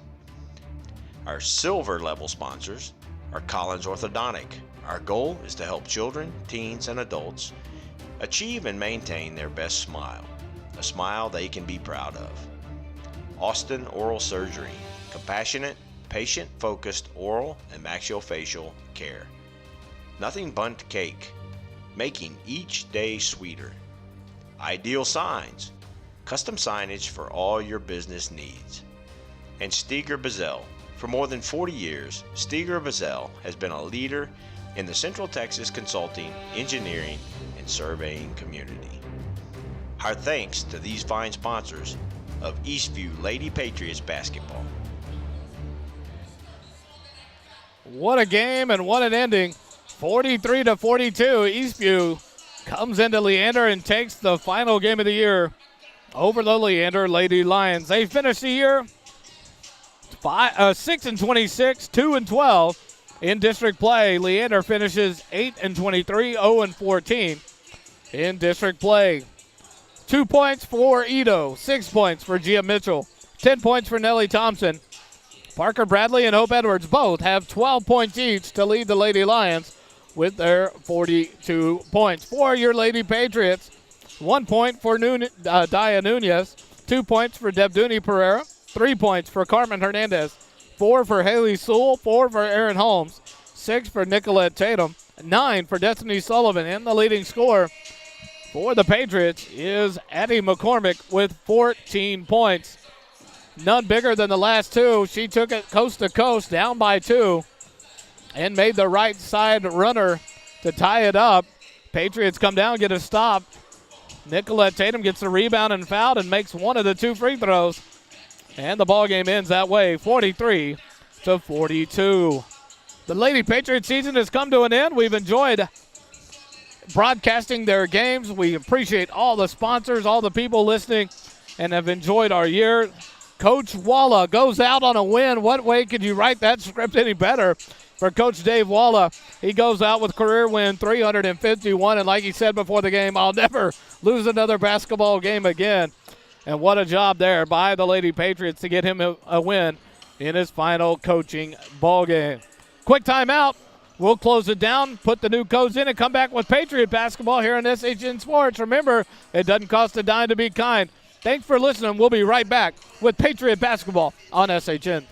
Speaker 2: Our silver level sponsors are Collins Orthodontic. Our goal is to help children, teens, and adults achieve and maintain their best smile, a smile they can be proud of. Austin Oral Surgery, compassionate, patient-focused oral and maxillofacial care. Nothing Bundt Cake, making each day sweeter. Ideal Signs, custom signage for all your business needs. And Steger Bazell. For more than 40 years, Steger Bazell has been a leader in the Central Texas consulting, engineering, and surveying community. Our thanks to these fine sponsors of Eastview Lady Patriots basketball.
Speaker 1: What a game and what an ending. 43-42, Eastview comes into Leander and takes the final game of the year over the Leander Lady Lions. They finish the year 6-26, 2-12 in district play. Leander finishes 8-23, 0-14 in district play. 2 points for Ito, 6 points for Gia Mitchell, 10 points for Nellie Thompson. Parker Bradley and Hope Edwards both have 12 points each to lead the Lady Lions with their 42 points. For your Lady Patriots, 1 point for Daya Nunez, 2 points for Debduni Pereira, 3 points for Carmen Hernandez, 4 for Haley Sewell, 4 for Aaron Holmes, 6 for Nicolette Tatum, 9 for Destiny Sullivan, and the leading scorer for the Patriots is Addie McCormick with 14 points. None bigger than the last two. She took it coast to coast, down by 2, and made the right side runner to tie it up. Patriots come down, get a stop. Nicolette Tatum gets the rebound and fouled and makes one of the 2 free throws. And the ball game ends that way, 43-42. The Lady Patriot season has come to an end. We've enjoyed broadcasting their games. We appreciate all the sponsors, all the people listening, and have enjoyed our year. Coach Walla goes out on a win. What way could you write that script any better for Coach Dave Walla? He goes out with career win 351, and like he said before the game, I'll never lose another basketball game again. And what a job there by the Lady Patriots to get him a win in his final coaching ball game. Quick timeout. We'll close it down, put the new codes in, and come back with Patriot basketball here on SHN Sports. Remember, it doesn't cost a dime to be kind. Thanks for listening. We'll be right back with Patriot basketball on SHN.